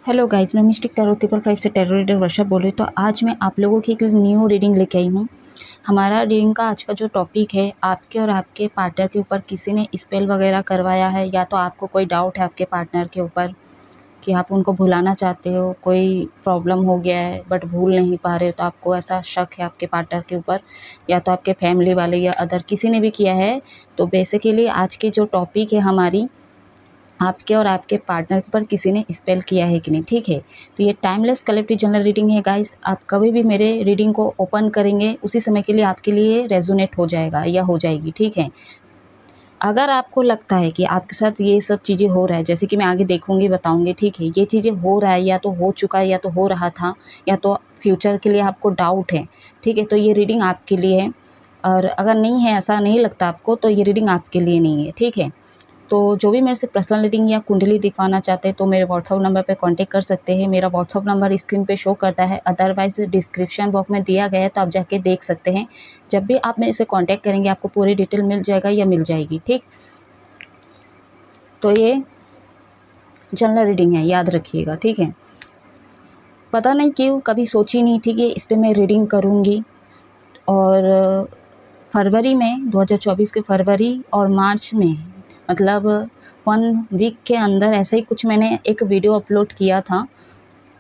Hello guys, मैं mistake tarot 555 से tarot reader वर्षा बोल रही हूँ। तो आज मैं आप लोगों की एक न्यू रीडिंग लेके आई हूँ। हमारा रीडिंग का आज का जो टॉपिक है, आपके और आपके पार्टनर के ऊपर किसी ने स्पेल वगैरह करवाया है, या तो आपको कोई डाउट है आपके पार्टनर के ऊपर कि आप उनको भुलाना चाहते हो, कोई प्रॉब्लम हो गया है बट भूल नहीं पा रहे हो, तो आपको ऐसा शक है आपके पार्टनर के ऊपर, या तो आपके फैमिली वाले या अदर किसी ने भी किया है। तो बेसिकली आज की जो टॉपिक है हमारी, आपके और आपके पार्टनर के ऊपर किसी ने स्पेल किया है कि नहीं। ठीक है, तो ये टाइमलेस कलेक्टिव जनरल रीडिंग है गाइस। आप कभी भी मेरे रीडिंग को ओपन करेंगे उसी समय के लिए आपके लिए रेजोनेट हो जाएगा या हो जाएगी। ठीक है, अगर आपको लगता है कि आपके साथ ये सब चीज़ें हो रहा है, जैसे कि मैं आगे देखूंगी बताऊंगी, ठीक है, ये चीज़ें हो रहा है या तो हो चुका है या तो हो रहा था या तो फ्यूचर के लिए आपको डाउट है, ठीक है, तो ये रीडिंग आपके लिए है। और अगर नहीं है, ऐसा नहीं लगता आपको, तो ये रीडिंग आपके लिए नहीं है। ठीक है, तो जो भी मेरे से पर्सनल रीडिंग या कुंडली दिखवाना चाहते हैं तो मेरे व्हाट्सअप नंबर पे कांटेक्ट कर सकते हैं। मेरा व्हाट्सअप नंबर स्क्रीन पे शो करता है, अदरवाइज डिस्क्रिप्शन बॉक्स में दिया गया है, तो आप जाके देख सकते हैं। जब भी आप मेरे से कांटेक्ट करेंगे आपको पूरी डिटेल मिल जाएगा या मिल जाएगी। ठीक, तो ये जनरल रीडिंग है, याद रखिएगा। ठीक है, पता नहीं क्यों कभी सोची नहीं थी कि इस पर मैं रीडिंग करूँगी। और फरवरी में 2024 के फरवरी और मार्च में, मतलब 1 वीक के अंदर ऐसे ही कुछ मैंने एक वीडियो अपलोड किया था।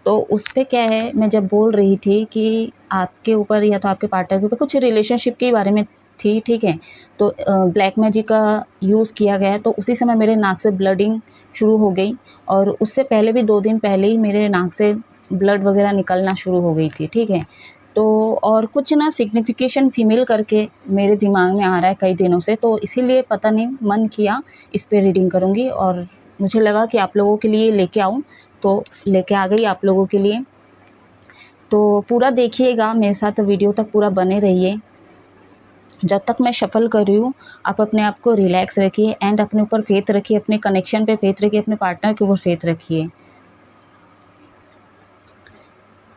तो उस पे क्या है, मैं जब बोल रही थी कि आपके ऊपर या तो आपके पार्टनर के ऊपर कुछ रिलेशनशिप के बारे में थी। ठीक है, तो ब्लैक मैजिक का यूज़ किया गया, तो उसी समय मेरे नाक से ब्लडिंग शुरू हो गई। और उससे पहले भी 2 दिन पहले ही मेरे नाक से ब्लड वगैरह निकलना शुरू हो गई थी। ठीक है, तो और कुछ ना सिग्निफिकेशन फीमेल करके मेरे दिमाग में आ रहा है कई दिनों से, तो इसीलिए पता नहीं मन किया इस पे रीडिंग करूँगी। और मुझे लगा कि आप लोगों के लिए लेके आऊँ, तो लेके आ गई आप लोगों के लिए। तो पूरा देखिएगा मेरे साथ, वीडियो तक पूरा बने रहिए। जब तक मैं शफल कर रही हूँ आप अपने आप को रिलैक्स रखिए एंड अपने ऊपर फेथ रखिए, अपने कनेक्शन पे फेथ रखिए, अपने पार्टनर के ऊपर फेथ रखिए।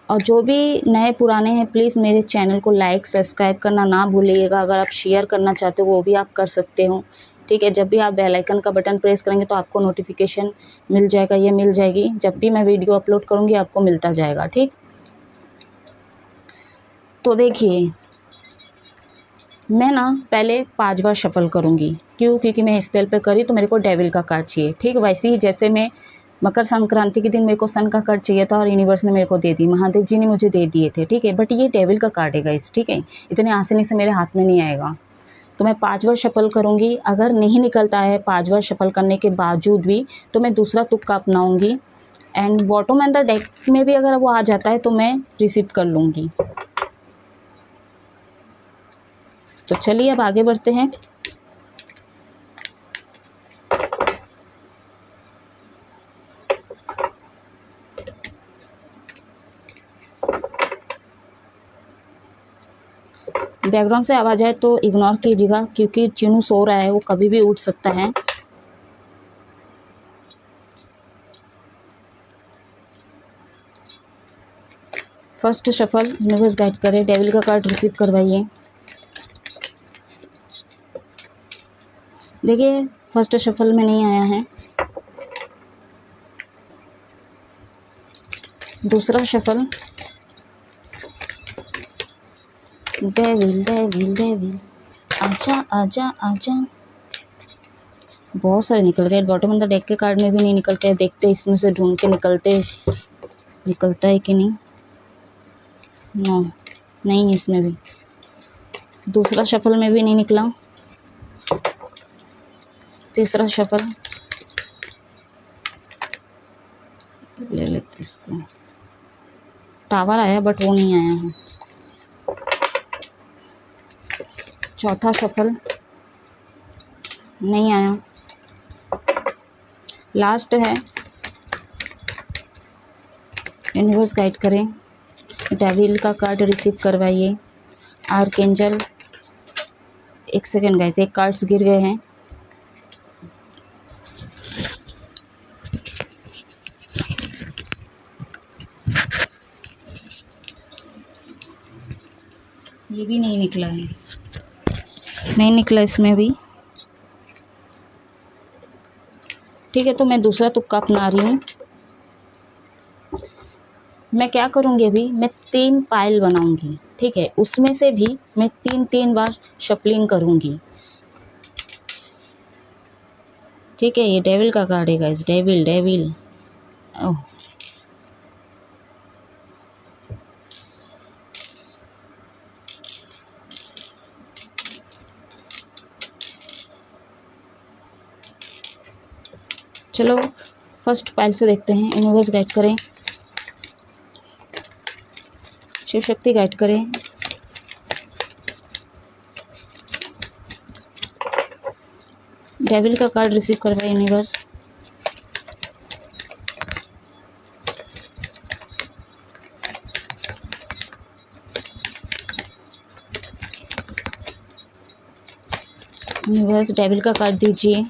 और जो भी नए पुराने हैं प्लीज़ मेरे चैनल को लाइक सब्सक्राइब करना ना भूलिएगा। अगर आप शेयर करना चाहते हो वो भी आप कर सकते हो। ठीक है, जब भी आप बेल आइकन का बटन प्रेस करेंगे तो आपको नोटिफिकेशन मिल जाएगा, ये मिल जाएगी, जब भी मैं वीडियो अपलोड करूँगी आपको मिलता जाएगा। ठीक, तो देखिए मैं ना पहले 5 बार शफल करूँगी। क्यों? क्योंकि मैं स्पेल पे करी तो मेरे को डेविल का कार्ड चाहिए। ठीक, वैसे ही जैसे मैं मकर संक्रांति के दिन मेरे को सन का कार्ड चाहिए था और यूनिवर्स ने मेरे को दे दी, महादेव जी ने मुझे दे दिए थे। ठीक है, बट ये डेविल का कार्ड है गाइस। ठीक है, इतने आसानी से मेरे हाथ में नहीं आएगा। तो मैं 5 बार शफल करूँगी। अगर नहीं निकलता है 5 बार शफल करने के बावजूद भी, तो मैं दूसरा तुक्का अपनाऊँगी। And bottom and the deck में भी अगर वो आ जाता है तो मैं रिसीव कर लूँगी। तो चलिए अब आगे बढ़ते हैं। बैकग्राउंड से आवाज़ आए तो इग्नोर कीजिएगा, क्योंकि चिनू सो रहा है, वो कभी भी उठ सकता है। फर्स्ट शफल यूनिवर्स गाइड करें, डेविल का कार्ड रिसीव करवाइए। देखिए फर्स्ट शफल में नहीं आया है। दूसरा शफल, डेविल डेविल डेविल, आजा आजा आजा। बहुत सारे निकल गए। बॉटम ऑफ द डेक के कार्ड में भी नहीं निकलते हैं। देखते इसमें से ढूंढ के निकलता है कि नहीं। नो, नहीं है इसमें भी। दूसरा शफल में भी नहीं निकला। तीसरा शफल ले लेते इसको। टावर आया बट वो नहीं आया है। चौथा शफल नहीं आया। लास्ट है, यूनिवर्स गाइड करें, डेविल का कार्ड रिसीव करवाइए। आर्कएंजल, एक सेकेंड गाइस, एक कार्ड्स गिर गए हैं। ये भी नहीं निकला है, नहीं निकला इसमें भी। ठीक है, तो मैं दूसरा तुक्का अपना रही हूँ। मैं क्या करूँगी, अभी मैं 3 पाइल बनाऊँगी, ठीक है। उसमें से भी मैं 3-3 बार शफलिंग करूँगी, ठीक है। ये डेविल का कार्ड है गाइस, डेविल डेविल। ओह, चलो फर्स्ट पाइल से देखते हैं। यूनिवर्स गाइड करें, शिव शक्ति गाइड करें। डेविल का कार्ड रिसीव करवाए यूनिवर्स। यूनिवर्स डेविल का कार्ड दीजिए।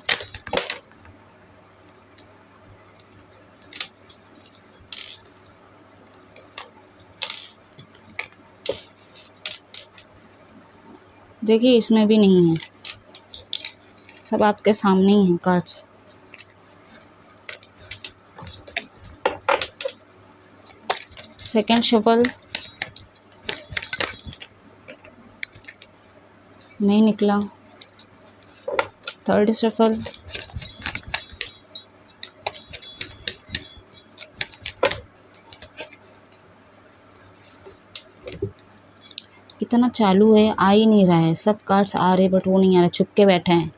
देखिए इसमें भी नहीं है, सब आपके सामने ही हैं कार्ड्स। सेकंड शफल नहीं निकला। थर्ड शफल कितना चालू है, आ ही नहीं रहा है। सब कार्ड्स आ रहे बट वो नहीं आ रहा, छुप के बैठे हैं।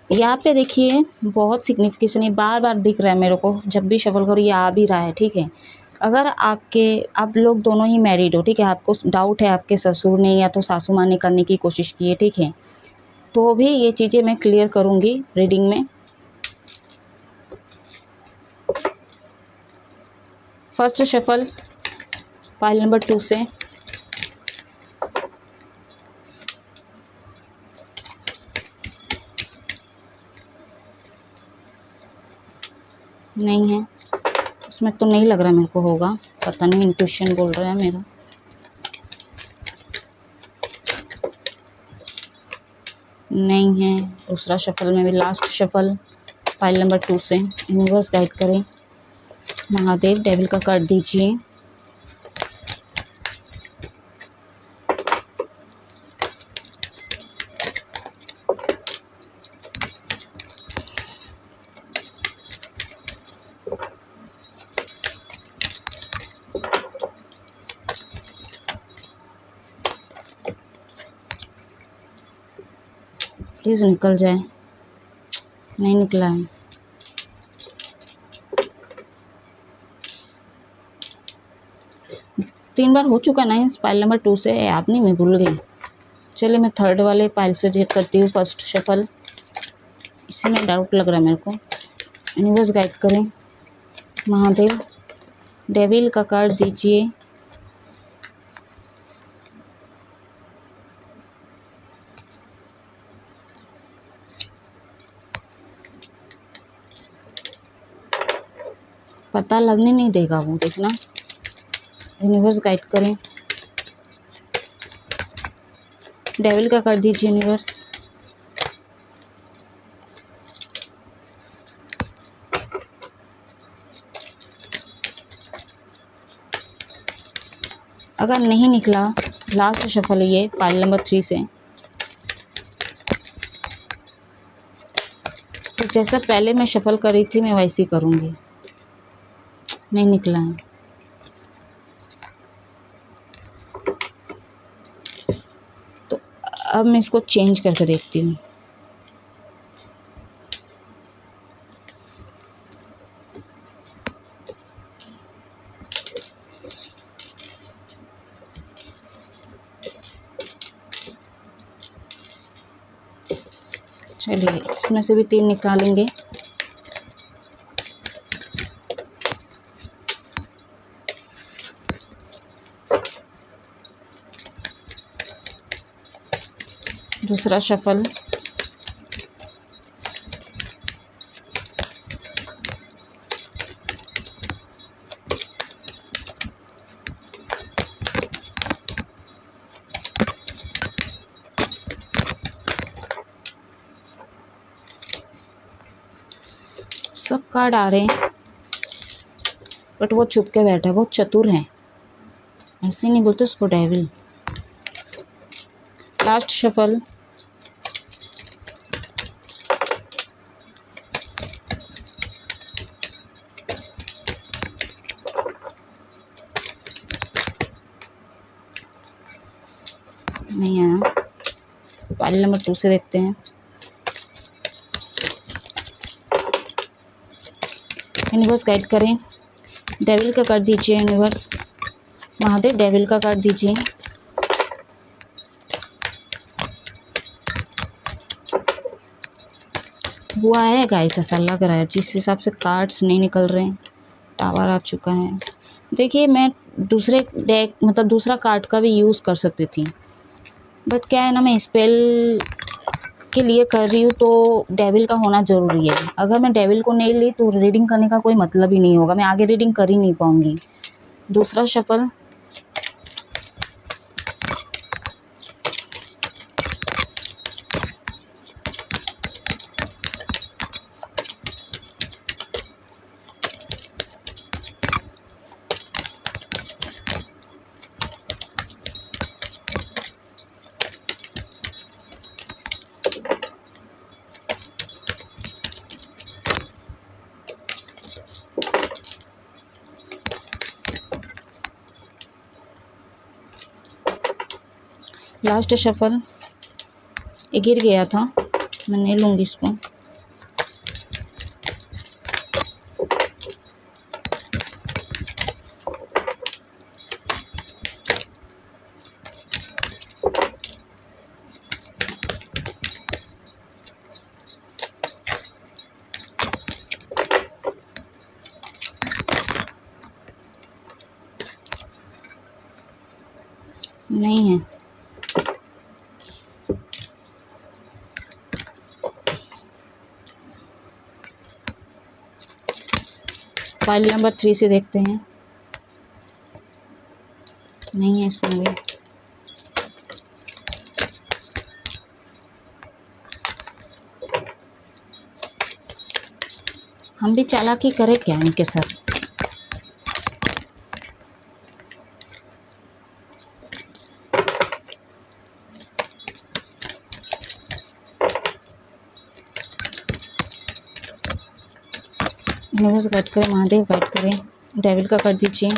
यहाँ पे देखिए बहुत सिग्निफिकेशन है, बार बार दिख रहा है मेरे को, जब भी शफल करो ये आ भी रहा है, ठीक है। अगर आप लोग दोनों ही मैरिड हो, ठीक है, आपको डाउट है आपके ससुर ने या तो सासू माँ ने करने की कोशिश की है, ठीक है, तो भी ये चीज़ें मैं क्लियर करूँगी रीडिंग में। फर्स्ट शफल पाइल नंबर 2 से। नहीं है इसमें, तो नहीं लग रहा मेरे को होगा, पता नहीं, इंट्यूशन बोल रहा है मेरा। नहीं है। दूसरा शफल में भी लास्ट शफल पाइल नंबर 2 से। यूनिवर्स गाइड करें। महादेव डेविल का कार्ड दीजिए। प्लीज़ निकल जाए, नहीं निकला है। तीन बार हो चुका ना इस पाइल नंबर 2 से, याद नहीं, मैं भूल गई। चलिए मैं थर्ड वाले पाइल से चेक करती हूँ। फर्स्ट शफल, इसी में डाउट लग रहा है मेरे को। यूनिवर्स गाइड करें। महादेव डेविल का कार्ड दीजिए। पता लगने नहीं देगा वो, देखना। यूनिवर्स गाइड करें। डेविल का कर दीजिए यूनिवर्स। अगर नहीं निकला, लास्ट शफल ये पाइल नंबर 3 से। तो जैसा पहले मैं शफल कर रही थी मैं वैसे ही करूँगी। नहीं निकला है। तो अब मैं इसको चेंज करके देखती हूँ। चलिए इसमें से भी 3 निकालेंगे। दूसरा शफल, सब कार्ड आ रहे हैं बट वो छुप के बैठा है, बहुत चतुर है, ऐसे नहीं बोलते उसको डेविल। Last shuffle. नहीं आया। पाइल नंबर 2 से देखते हैं। यूनिवर्स गाइड करें। डेविल का कार्ड दीजिए यूनिवर्स। महादेव डेविल का कार्ड दीजिए। हुआ है गाइस, ऐसा लग रहा है जिस हिसाब से कार्ड्स नहीं निकल रहे हैं। टावर आ चुका है। देखिए मैं दूसरे डेक मतलब दूसरा कार्ड का भी यूज़ कर सकती थी, बट क्या है ना, मैं स्पेल के लिए कर रही हूँ तो डेविल का होना ज़रूरी है। अगर मैं डेविल को नहीं ली तो रीडिंग करने का कोई मतलब ही नहीं होगा, मैं आगे रीडिंग कर ही नहीं पाऊँगी। दूसरा शफल। Last shuffle. ये गिर गया था, मैं नहीं लूँगी इसको। नहीं है। फाइल नंबर 3 से देखते हैं। नहीं है इसमें भी। हम भी चालाकी करें क्या इनके साथ। यूनिवर्स गाइड करें, महादेव गाइड करें, डेविल का कर दीजिए।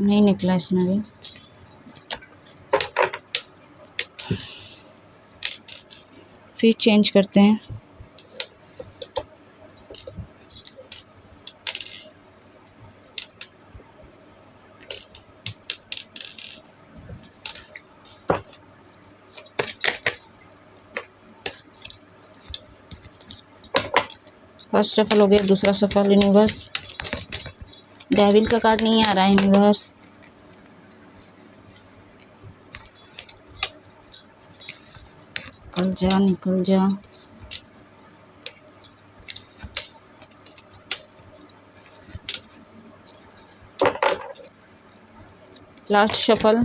नहीं निकला इसमें भी। फिर चेंज करते हैं। फर्स्ट सफल हो गया। दूसरा सफल। यूनिवर्स डेविल का कार्ड नहीं आ रहा है। यूनिवर्स निकल जा निकल जा। Last shuffle.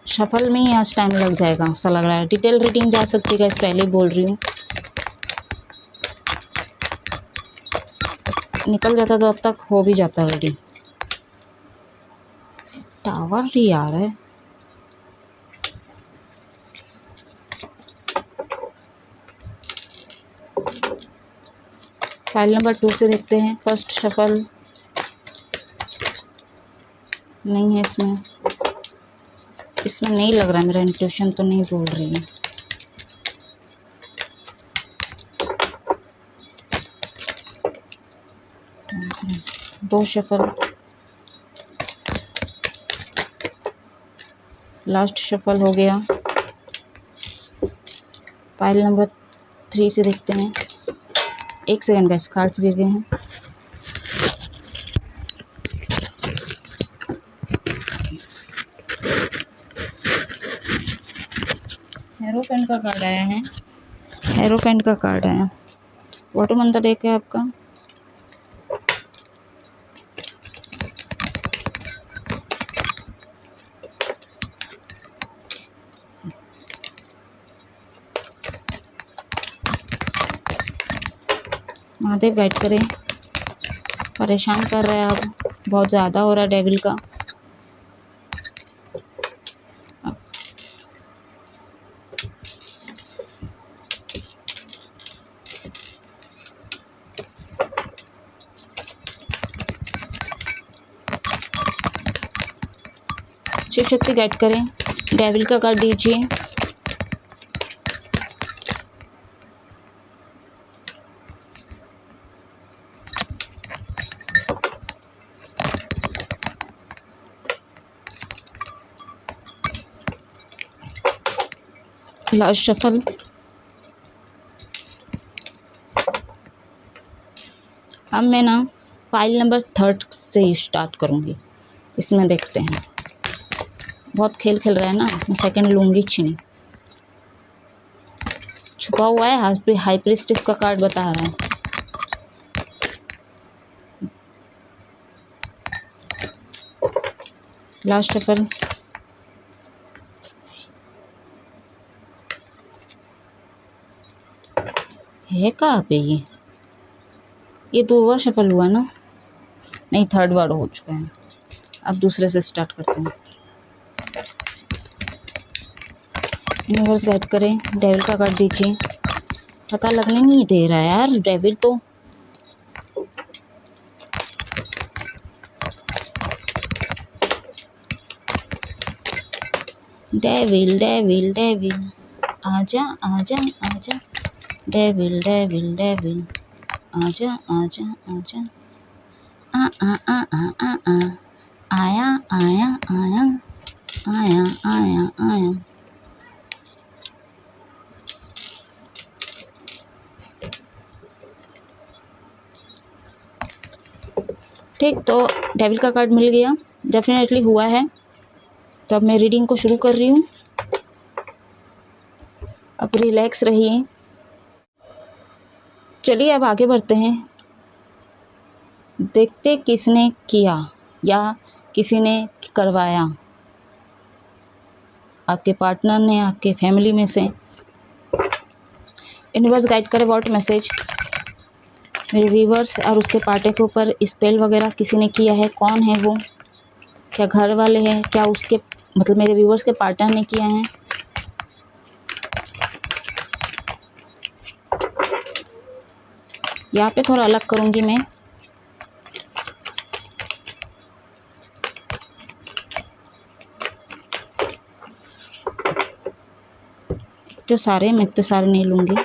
शफल में ही आज टाइम लग जाएगा ऐसा लग रहा है। डिटेल रीडिंग जा सकती है, पहले बोल रही हूँ। निकल जाता तो अब तक हो भी जाता रेडी। टावर ही आ रहा है। फाइल नंबर 2 से देखते हैं। First shuffle. नहीं है इसमें। इसमें नहीं लग रहा है, मेरा इंट्यूशन तो नहीं बोल रही है। दो शफल। लास्ट शफल हो गया। फाइल नंबर 3 से देखते हैं। एक सेकंड गाइस, कार्ड्स गिर गए हैं। हेरोफेंट का कार्ड आया है। हेरोफेंट का कार्ड आया। वाटर मंत्र एक है आपका। महादेव गाइड करें। परेशान कर रहा है, अब बहुत ज़्यादा हो रहा है डेविल का। शिव शक्ति गाइड करें। डेविल का कर दीजिए। Last shuffle. अब मैं ना फाइल नंबर 3 से स्टार्ट करूँगी। इसमें देखते हैं, बहुत खेल खेल रहा है ना, मैं सेकंड लूँगी नहीं। छुपा हुआ है, हाई प्रीस्टेस का कार्ड बता रहा है। Last shuffle. है कहाँ पे ये 2 बार शफल हुआ ना, नहीं 3rd बार हो चुका है। अब दूसरे से स्टार्ट करते हैं। यूनिवर्स गाइड करें। डेविल का कर दीजिए। पता लगने नहीं दे रहा है यार डेविल तो। डेविल डेविल डेविल आजा आजा आजा। डेविल डेविल डेविल आजा आजा आजा। आ आ आ आ आ आ आया आया आया आया आया आया। ठीक, तो डेविल का कार्ड मिल गया, डेफिनेटली हुआ है। तो अब मैं रीडिंग को शुरू कर रही हूँ। अब रिलैक्स रहिए। चलिए अब आगे बढ़ते हैं। देखते किसने किया या किसी ने करवाया। आपके पार्टनर ने, आपके फैमिली में से। यूनिवर्स गाइड करे व्हाट मैसेज मेरे व्यूवर्स और उसके पार्टनर के ऊपर स्पेल वगैरह किसी ने किया है। कौन है वो? क्या घर वाले हैं? क्या उसके मतलब मेरे व्यूवर्स के पार्टनर ने किया है? यहाँ पे थोड़ा अलग करूँगी मैं। तो सारे मैं इतने सारे नहीं लूँगी।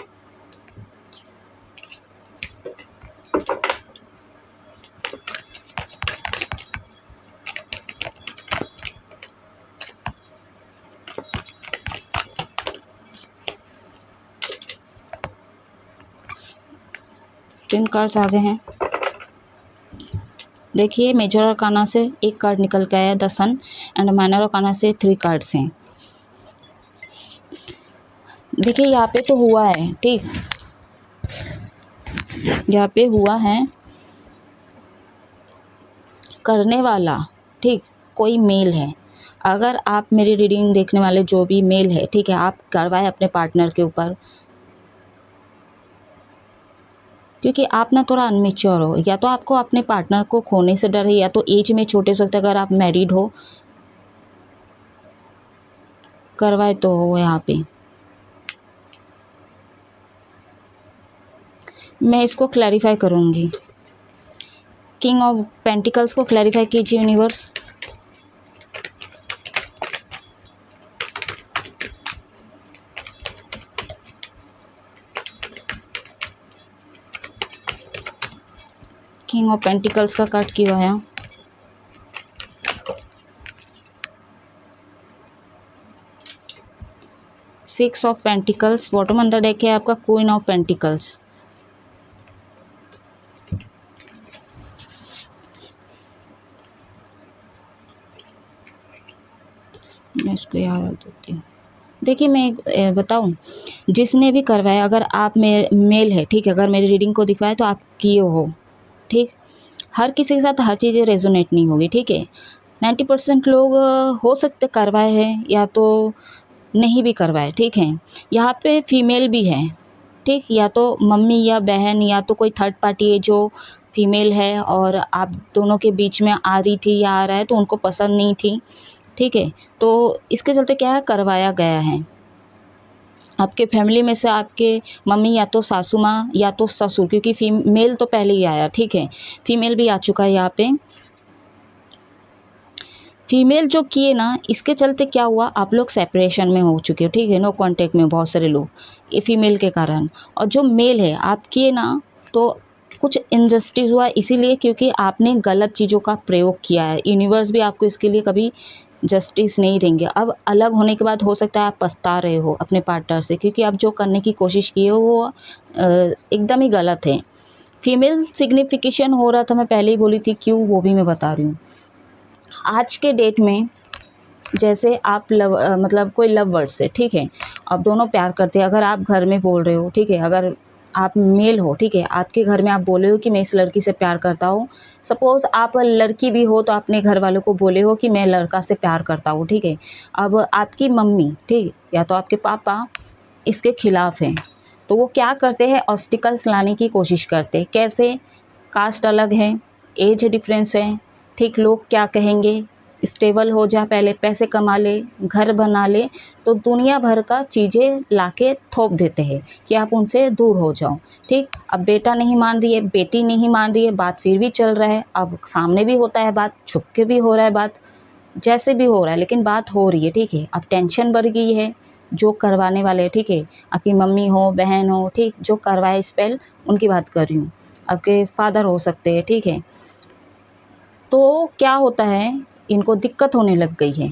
तीन कार्ड्स आ गए हैं। देखिए मेजर आर्काना से एक कार्ड निकल के आया, the Sun, and minor arcana से 3 कार्ड्स हैं। देखिए यहाँ पे तो हुआ है, ठीक, यहाँ पे हुआ है करने वाला, ठीक, कोई मेल है। अगर आप मेरी रीडिंग देखने वाले जो भी मेल है, ठीक है, आप करवाए अपने पार्टनर के ऊपर, क्योंकि आप ना थोड़ा अनमेच्योर हो, या तो आपको अपने पार्टनर को खोने से डर है, या तो एज में छोटे से, अगर आप मैरिड हो करवाए तो हो। यहाँ पे मैं इसको क्लैरिफाई करूँगी। किंग ऑफ पेंटिकल्स को क्लैरिफाई कीजिए यूनिवर्स। किंग ऑफ पेंटिकल्स का कार्ड क्यों आया? Six of pentacles. बॉटम अंदर डेक है आपका क्वीन ऑफ पेंटिकल्स। मैं इसको याद देती हूँ। देखिए मैं बताऊँ, जिसने भी करवाया, अगर आप मेल है, ठीक है, अगर मेरी रीडिंग को दिखवाए तो आप किए हो, ठीक। हर किसी के साथ हर चीज़ें रेजोनेट नहीं होगी, ठीक है। 90% लोग हो सकते करवाए हैं या तो नहीं भी करवाए, ठीक है। यहाँ पे फीमेल भी है, ठीक, या तो मम्मी या बहन या तो कोई थर्ड पार्टी है जो फीमेल है और आप दोनों के बीच में आ रही थी या आ रहा है तो उनको पसंद नहीं थी, ठीक है। तो इसके चलते क्या है, करवाया गया है। आपके फैमिली में से आपके मम्मी या तो सासू माँ या तो ससुर, क्योंकि फीमेल तो पहले ही आया, ठीक है, फीमेल भी आ चुका है यहाँ पे। फीमेल जो किए ना, इसके चलते क्या हुआ, आप लोग सेपरेशन में हो चुके हो, ठीक है, नो कांटेक्ट में बहुत सारे लोग ये फीमेल के कारण। और जो मेल है आप किए ना, तो कुछ इनजस्टिस हुआ, इसीलिए क्योंकि आपने गलत चीज़ों का प्रयोग किया है। यूनिवर्स भी आपको इसके लिए कभी जस्टिस नहीं देंगे। अब अलग होने के बाद हो सकता है आप पछता रहे हो अपने पार्टनर से, क्योंकि आप जो करने की कोशिश किए हो वो एकदम ही गलत है। फीमेल सिग्निफिकेशन हो रहा था, मैं पहले ही बोली थी क्यों, वो भी मैं बता रही हूँ। आज के डेट में जैसे आप मतलब कोई लव वर्ड से, ठीक है, अब दोनों प्यार करते हैं। अगर आप घर में बोल रहे हो, ठीक है, अगर आप मेल हो, ठीक है, आपके घर में आप बोले हो कि मैं इस लड़की से प्यार करता हूँ। सपोज़ आप लड़की भी हो तो अपने घर वालों को बोले हो कि मैं लड़का से प्यार करता हूँ, ठीक है। अब आपकी मम्मी, ठीक, या तो आपके पापा इसके खिलाफ़ हैं, तो वो क्या करते हैं, ऑब्स्टिकल्स लाने की कोशिश करते हैं। कैसे, कास्ट अलग है, एज डिफरेंस है, ठीक, लोग क्या कहेंगे, स्टेबल हो जा, पहले पैसे कमा ले, घर बना ले, तो दुनिया भर का चीज़ें लाके थोप देते हैं कि आप उनसे दूर हो जाओ, ठीक। अब बेटा नहीं मान रही है, बेटी नहीं मान रही है, बात फिर भी चल रहा है। अब सामने भी होता है बात, छुप के भी हो रहा है बात, जैसे भी हो रहा है, लेकिन बात हो रही है, ठीक है। अब टेंशन बढ़ गई है जो करवाने वाले, ठीक है, आपकी मम्मी हो, बहन हो, ठीक, जो करवाए स्पेल, उनकी बात कर रही हूँ। आपके फादर हो सकते हैं, ठीक है। तो क्या होता है, इनको दिक्कत होने लग गई है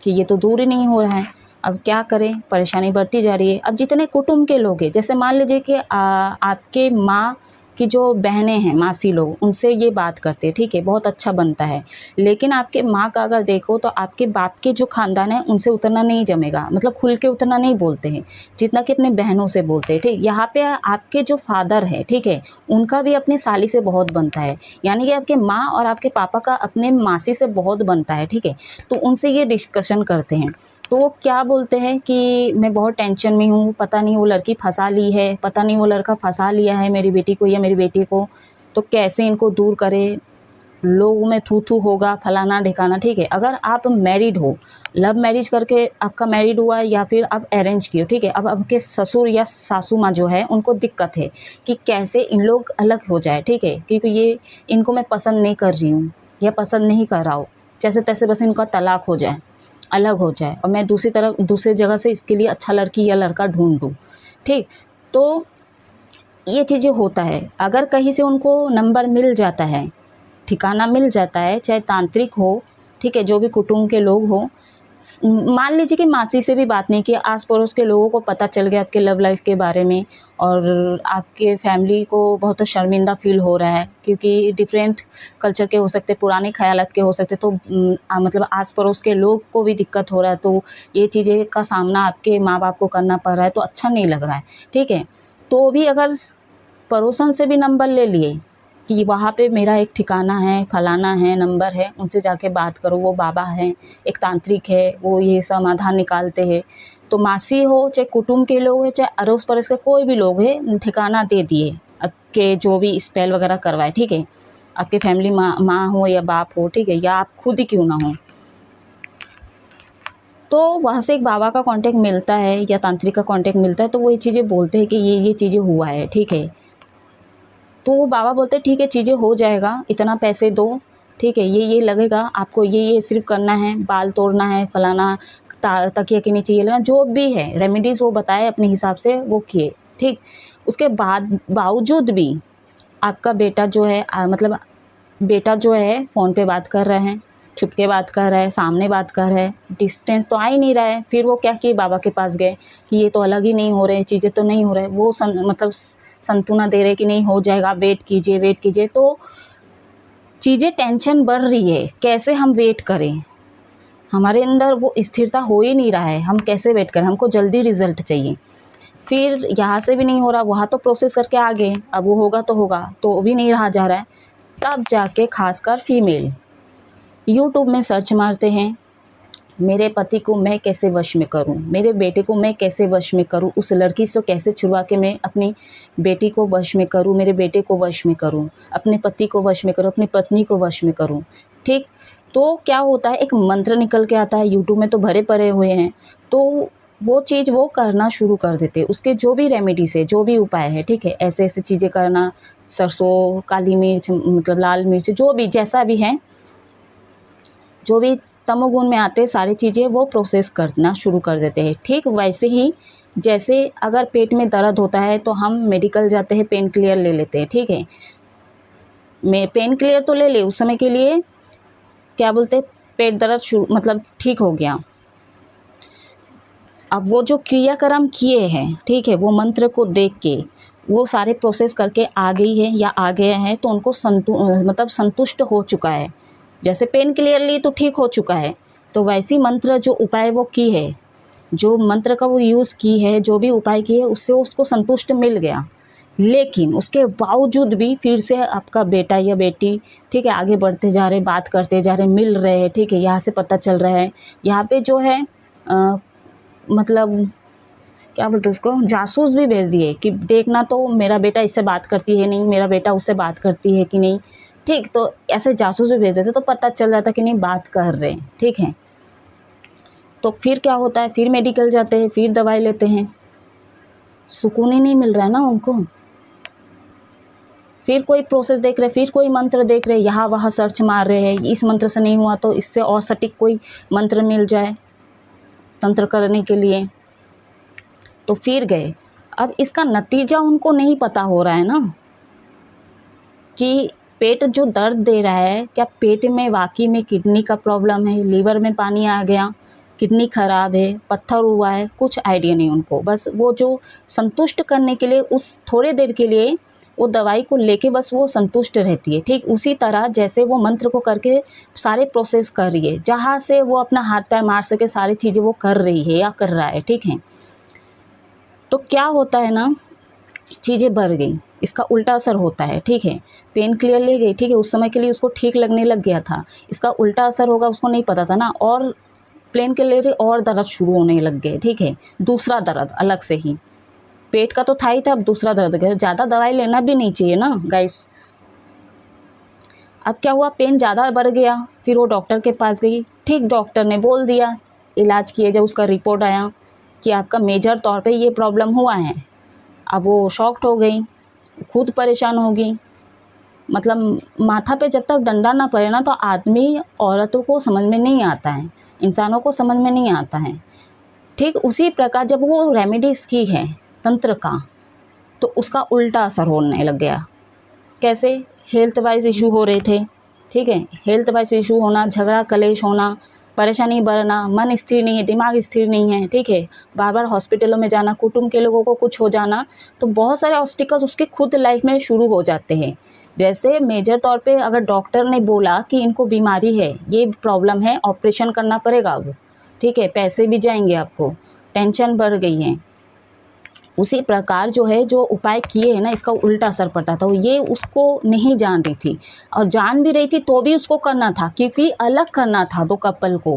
कि ये तो दूर ही नहीं हो रहा है। अब क्या करें, परेशानी बढ़ती जा रही है। अब जितने कुटुंब के लोग हैं, जैसे मान लीजिए कि आपके माँ की जो बहनें हैं, मासी लोग, उनसे ये बात करते हैं, ठीक है, बहुत अच्छा बनता है। लेकिन आपके माँ का अगर देखो तो आपके बाप के जो खानदान है उनसे उतना नहीं जमेगा, मतलब खुल के उतना नहीं बोलते हैं जितना कि अपने बहनों से बोलते हैं, ठीक। यहाँ पे आपके जो फादर है, ठीक है, उनका भी अपनी साली से बहुत बनता है, यानी कि आपके माँ और आपके पापा का अपने मासी से बहुत बनता है, ठीक है। तो उनसे ये डिस्कशन करते हैं, तो वो क्या बोलते हैं कि मैं बहुत टेंशन में हूँ, पता नहीं वो लड़की फंसा ली है, पता नहीं वो लड़का फंसा लिया है मेरी बेटी को या मेरी बेटी को, तो कैसे इनको दूर करे, लोगों में थू थू होगा, फलाना ढिकाना, ठीक है। अगर आप मैरिड हो, लव मैरिज करके आपका मैरिड हुआ या फिर आप अरेंज किए, ठीक है, अब आपके ससुर या सासू माँ जो है उनको दिक्कत है कि कैसे इन लोग अलग हो जाए, ठीक है, क्योंकि ये इनको मैं पसंद नहीं कर रही हूँ या पसंद नहीं कर रहा हूँ, जैसे तैसे बस इनका तलाक हो जाए, अलग हो जाए, और मैं दूसरी जगह से इसके लिए अच्छा लड़की या लड़का ढूंढ दूँ, ठीक। तो ये चीज़ें होता है। अगर कहीं से उनको नंबर मिल जाता है, ठिकाना मिल जाता है, चाहे तांत्रिक हो, ठीक है, जो भी कुटुंब के लोग हो, मान लीजिए कि मासी से भी बात नहीं की, आस पड़ोस के लोगों को पता चल गया आपके लव लाइफ के बारे में, और आपके फैमिली को बहुत शर्मिंदा फील हो रहा है, क्योंकि डिफरेंट कल्चर के हो सकते, पुराने ख्यालात के हो सकते, तो मतलब आस पड़ोस के लोग को भी दिक्कत हो रहा है, तो ये चीज़ें का सामना आपके माँ बाप को करना पड़ रहा है, तो अच्छा नहीं लग रहा है, ठीक है। तो भी अगर पड़ोसन से भी नंबर ले लिए कि वहाँ पे मेरा एक ठिकाना है, फलाना है, नंबर है, उनसे जाके बात करो, वो बाबा हैं, एक तांत्रिक है, वो ये समाधान निकालते हैं। तो मासी हो, चाहे कुटुंब के लोग हैं, चाहे अड़ोस पड़ोस के कोई भी लोग हैं, ठिकाना दे दिए आपके जो भी स्पेल वगैरह करवाए, ठीक है। आपके फैमिली माँ हो या बाप हो, ठीक है, या आप खुद ही क्यों ना हो, तो वहाँ से एक बाबा का कांटेक्ट मिलता है या तांत्रिक का कांटेक्ट मिलता है, तो वो ये चीज़ें बोलते हैं कि ये चीज़ें हुआ है, ठीक है। तो वो बाबा बोलते हैं ठीक है, चीज़ें हो जाएगा, इतना पैसे दो, ठीक है, ये लगेगा आपको, ये सिर्फ करना है, बाल तोड़ना है, फलाना, तकिया के नीचे ये लेना, जो भी है रेमेडीज़ वो बताए अपने हिसाब से वो किए, ठीक। उसके बाद बावजूद भी आपका बेटा जो है मतलब बेटा जो है फ़ोन पे बात कर रहे हैं, छुप के बात कर रहा है, सामने बात कर रहा है, डिस्टेंस तो आ ही नहीं रहा है। फिर वो क्या किए, बाबा के पास गए कि ये तो अलग ही नहीं हो रहे, चीज़ें तो नहीं हो रहे, वो मतलब संतुना दे रहे कि नहीं हो जाएगा, वेट कीजिए। तो चीज़ें टेंशन बढ़ रही है, कैसे हम वेट करें, हमारे अंदर वो स्थिरता हो ही नहीं रहा है, हम कैसे वेट करें, हमको जल्दी रिजल्ट चाहिए। फिर यहाँ से भी नहीं हो रहा, वहाँ तो प्रोसेस करके आ गए, अब वो होगा तो भी नहीं रहा जा रहा है, तब जाके खासकर फीमेल यूट्यूब में सर्च मारते हैं, मेरे पति को मैं कैसे वश में करूं, मेरे बेटे को मैं कैसे वश में करूं, उस लड़की से कैसे छुड़वा के मैं अपनी बेटी को वश में करूं, मेरे बेटे को वश में करूं, अपने पति को वश में करूं, अपनी पत्नी को वश में करूं। ठीक, तो क्या होता है, एक मंत्र निकल के आता है, यूट्यूब में तो भरे पड़े हुए हैं, तो वो चीज़ वो करना शुरू कर देते। उसके जो भी रेमेडीज है, जो भी उपाय है, ठीक है, ऐसे ऐसे चीज़ें करना, सरसों, काली मिर्च, मतलब लाल मिर्च, जो भी जैसा भी है, जो भी तमोगुण में आते सारी चीज़ें वो प्रोसेस करना शुरू कर देते हैं। ठीक वैसे ही जैसे अगर पेट में दर्द होता है तो हम मेडिकल जाते हैं, पेन क्लियर ले लेते हैं। ठीक है, मैं पेन क्लियर तो ले ले, उस समय के लिए क्या बोलते हैं, पेट दर्द मतलब ठीक हो गया। अब वो जो क्रियाक्रम किए हैं, ठीक है, वो मंत्र को देख के वो सारे प्रोसेस करके आ गई है या आ गए हैं, तो उनको मतलब संतुष्ट हो चुका है। जैसे पेन क्लियर ली तो ठीक हो चुका है, तो वैसी मंत्र जो उपाय वो की है, जो मंत्र का वो यूज़ की है, जो भी उपाय किए, उससे उसको संतुष्ट मिल गया। लेकिन उसके बावजूद भी फिर से आपका बेटा या बेटी, ठीक है, आगे बढ़ते जा रहे, बात करते जा रहे, मिल रहे हैं, ठीक है, यहाँ से पता चल रहा है, यहाँ पे जो है मतलब क्या बोलते उसको, जासूस भी भेज दिए कि देखना तो मेरा बेटा इससे बात करती है नहीं, मेरा बेटा उससे बात करती है कि नहीं। ठीक, तो ऐसे जासूस भी भेज देते तो पता चल जाता कि नहीं बात कर रहे हैं। ठीक है, तो फिर क्या होता है, फिर मेडिकल जाते हैं, फिर दवाई लेते हैं, सुकून ही नहीं मिल रहा है ना उनको। फिर कोई प्रोसेस देख रहे, फिर कोई मंत्र देख रहे, यहाँ वहाँ सर्च मार रहे हैं, इस मंत्र से नहीं हुआ तो इससे और सटीक कोई मंत्र मिल जाए तंत्र करने के लिए, तो फिर गए। अब इसका नतीजा उनको नहीं पता हो रहा है ना कि पेट जो दर्द दे रहा है, क्या पेट में वाकई में किडनी का प्रॉब्लम है, लीवर में पानी आ गया, किडनी खराब है, पत्थर हुआ है, कुछ आइडिया नहीं उनको। बस वो जो संतुष्ट करने के लिए उस थोड़े देर के लिए वो दवाई को लेके बस वो संतुष्ट रहती है। ठीक उसी तरह जैसे वो मंत्र को करके सारे प्रोसेस कर रही है, जहाँ से वो अपना हाथ पैर मार सके सारी चीज़ें वो कर रही है या कर रहा है। ठीक है, तो क्या होता है ना, चीज़ें बढ़ गई, इसका उल्टा असर होता है। ठीक है, पेन क्लियर ले गई, ठीक है, उस समय के लिए उसको ठीक लगने लग गया था, इसका उल्टा असर होगा उसको नहीं पता था ना, और पेन क्लियर और दर्द शुरू होने लग गए। ठीक है, दूसरा दर्द अलग से ही, पेट का तो था ही था, अब दूसरा दर्द गया। ज़्यादा दवाई लेना भी नहीं चाहिए ना गाइस। अब क्या हुआ, पेन ज़्यादा बढ़ गया, फिर वो डॉक्टर के पास गई। ठीक, डॉक्टर ने बोल दिया, इलाज किए, जब उसका रिपोर्ट आया कि आपका मेजर तौर पे ये प्रॉब्लम हुआ है। अब वो शॉक्ड हो गई, खुद परेशान हो गई। मतलब माथा पे जब तक डंडा ना पड़े ना, तो आदमी औरतों को समझ में नहीं आता है, इंसानों को समझ में नहीं आता है। ठीक उसी प्रकार जब वो रेमेडीज़ की है तंत्र का, तो उसका उल्टा असर होने लग गया। कैसे, हेल्थ वाइज इशू हो रहे थे। ठीक है, हेल्थ वाइज इशू होना, झगड़ा कलेश होना, परेशानी बढ़ना, मन स्थिर नहीं है, दिमाग स्थिर नहीं है। ठीक है, बार बार हॉस्पिटलों में जाना, कुटुंब के लोगों को कुछ हो जाना, तो बहुत सारे ऑब्स्टिकल्स उसके खुद लाइफ में शुरू हो जाते हैं। जैसे मेजर तौर पे अगर डॉक्टर ने बोला कि इनको बीमारी है, ये प्रॉब्लम है, ऑपरेशन करना पड़ेगा अब, ठीक है, पैसे भी जाएंगे आपको, टेंशन बढ़ गई है, उसी प्रकार जो है जो उपाय किए हैं ना, इसका उल्टा असर पड़ता था। ये उसको नहीं जान रही थी, और जान भी रही थी तो भी उसको करना था, क्योंकि अलग करना था दो कपल को।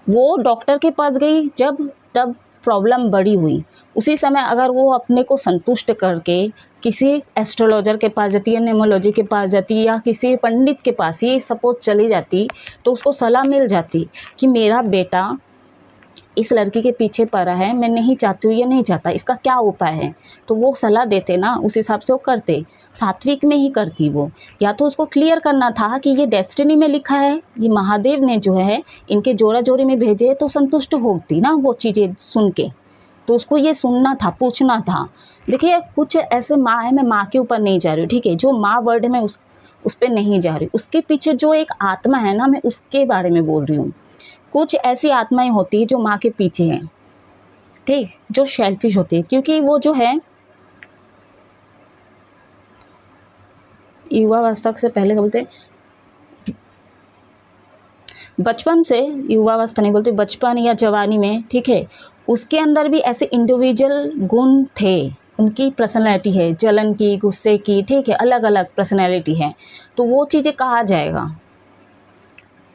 वो डॉक्टर के पास गई जब तब प्रॉब्लम बड़ी हुई, उसी समय अगर वो अपने को संतुष्ट करके किसी एस्ट्रोलॉजर के पास जाती, या न्यूमरोलॉजी के पास जाती, या किसी पंडित के पास ही सपोज चली जाती, तो उसको सलाह मिल जाती कि मेरा बेटा इस लड़की के पीछे पड़ा है, मैं नहीं चाहती हूँ, ये नहीं चाहता, इसका क्या उपाय है, तो वो सलाह देते ना, उस हिसाब से वो करते, सात्विक में ही करती वो। या तो उसको क्लियर करना था कि ये डेस्टिनी में लिखा है, ये महादेव ने जो है इनके जोड़ा जोड़ी में भेजे, तो संतुष्ट होती ना वो चीज़ें सुन के, तो उसको ये सुनना था, पूछना था। देखिए कुछ ऐसे माँ है, मैं माँ के ऊपर नहीं जा रही हूँ, ठीक है, जो माँ वर्ड में उस पर नहीं जा रही, उसके पीछे जो एक आत्मा है ना, मैं उसके बारे में बोल रही हूँ। कुछ ऐसी आत्माएं होती है जो माँ के पीछे हैं, ठीक, जो शेल्फिश होती है, क्योंकि वो जो है युवावस्था से पहले क्या बोलते, बचपन से, युवावस्था नहीं बोलते, बचपन या जवानी में, ठीक है, उसके अंदर भी ऐसे इंडिविजुअल गुण थे, उनकी पर्सनैलिटी है, जलन की, गुस्से की, ठीक है, अलग अलग पर्सनैलिटी है, तो वो चीज़ें कहा जाएगा।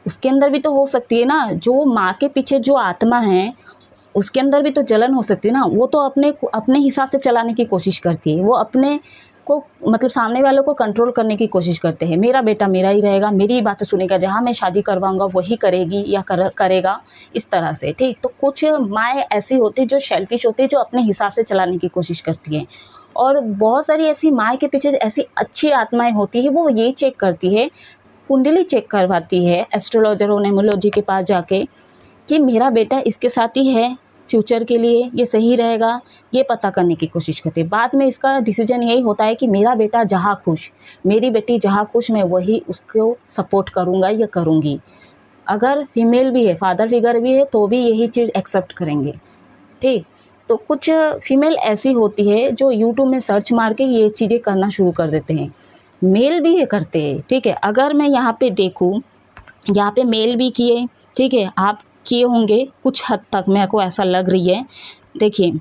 उसके अंदर भी तो हो सकती है ना, जो माँ के पीछे जो आत्मा है उसके अंदर भी तो जलन हो सकती है ना। वो तो अपने हिसाब से चलाने की कोशिश करती है, वो अपने को मतलब सामने वालों को कंट्रोल करने की कोशिश करते हैं। मेरा बेटा मेरा ही रहेगा, मेरी ही बात सुनेगा, जहाँ मैं शादी करवाऊंगा वही करेगी या करेगा, इस तरह से। ठीक, तो कुछ माएँ ऐसी होती है जो सेल्फिश होती है, जो अपने हिसाब से चलाने की कोशिश करती हैं। और बहुत सारी ऐसी माँ के पीछे ऐसी अच्छी आत्माएं होती है, वो ये चेक करती है, कुंडली चेक करवाती है एस्ट्रोलॉजर और न्यूमरोलॉजी के पास जाके, कि मेरा बेटा इसके साथ ही है, फ्यूचर के लिए ये सही रहेगा, ये पता करने की कोशिश करते हैं। बाद में इसका डिसीजन यही होता है कि मेरा बेटा जहाँ खुश, मेरी बेटी जहाँ खुश, मैं वही उसको सपोर्ट करूँगा या करूँगी। अगर फीमेल भी है, फादर फिगर भी है, तो भी यही चीज़ एक्सेप्ट करेंगे। ठीक, तो कुछ फीमेल ऐसी होती है जो यूट्यूब में सर्च मार के ये चीज़ें करना शुरू कर देते हैं। मेल भी ये करते हैं। ठीक है, अगर मैं यहाँ पे देखूँ, यहाँ पे मेल भी किए, ठीक है, आप किए होंगे कुछ हद तक, मेरे को ऐसा लग रही है। देखिए,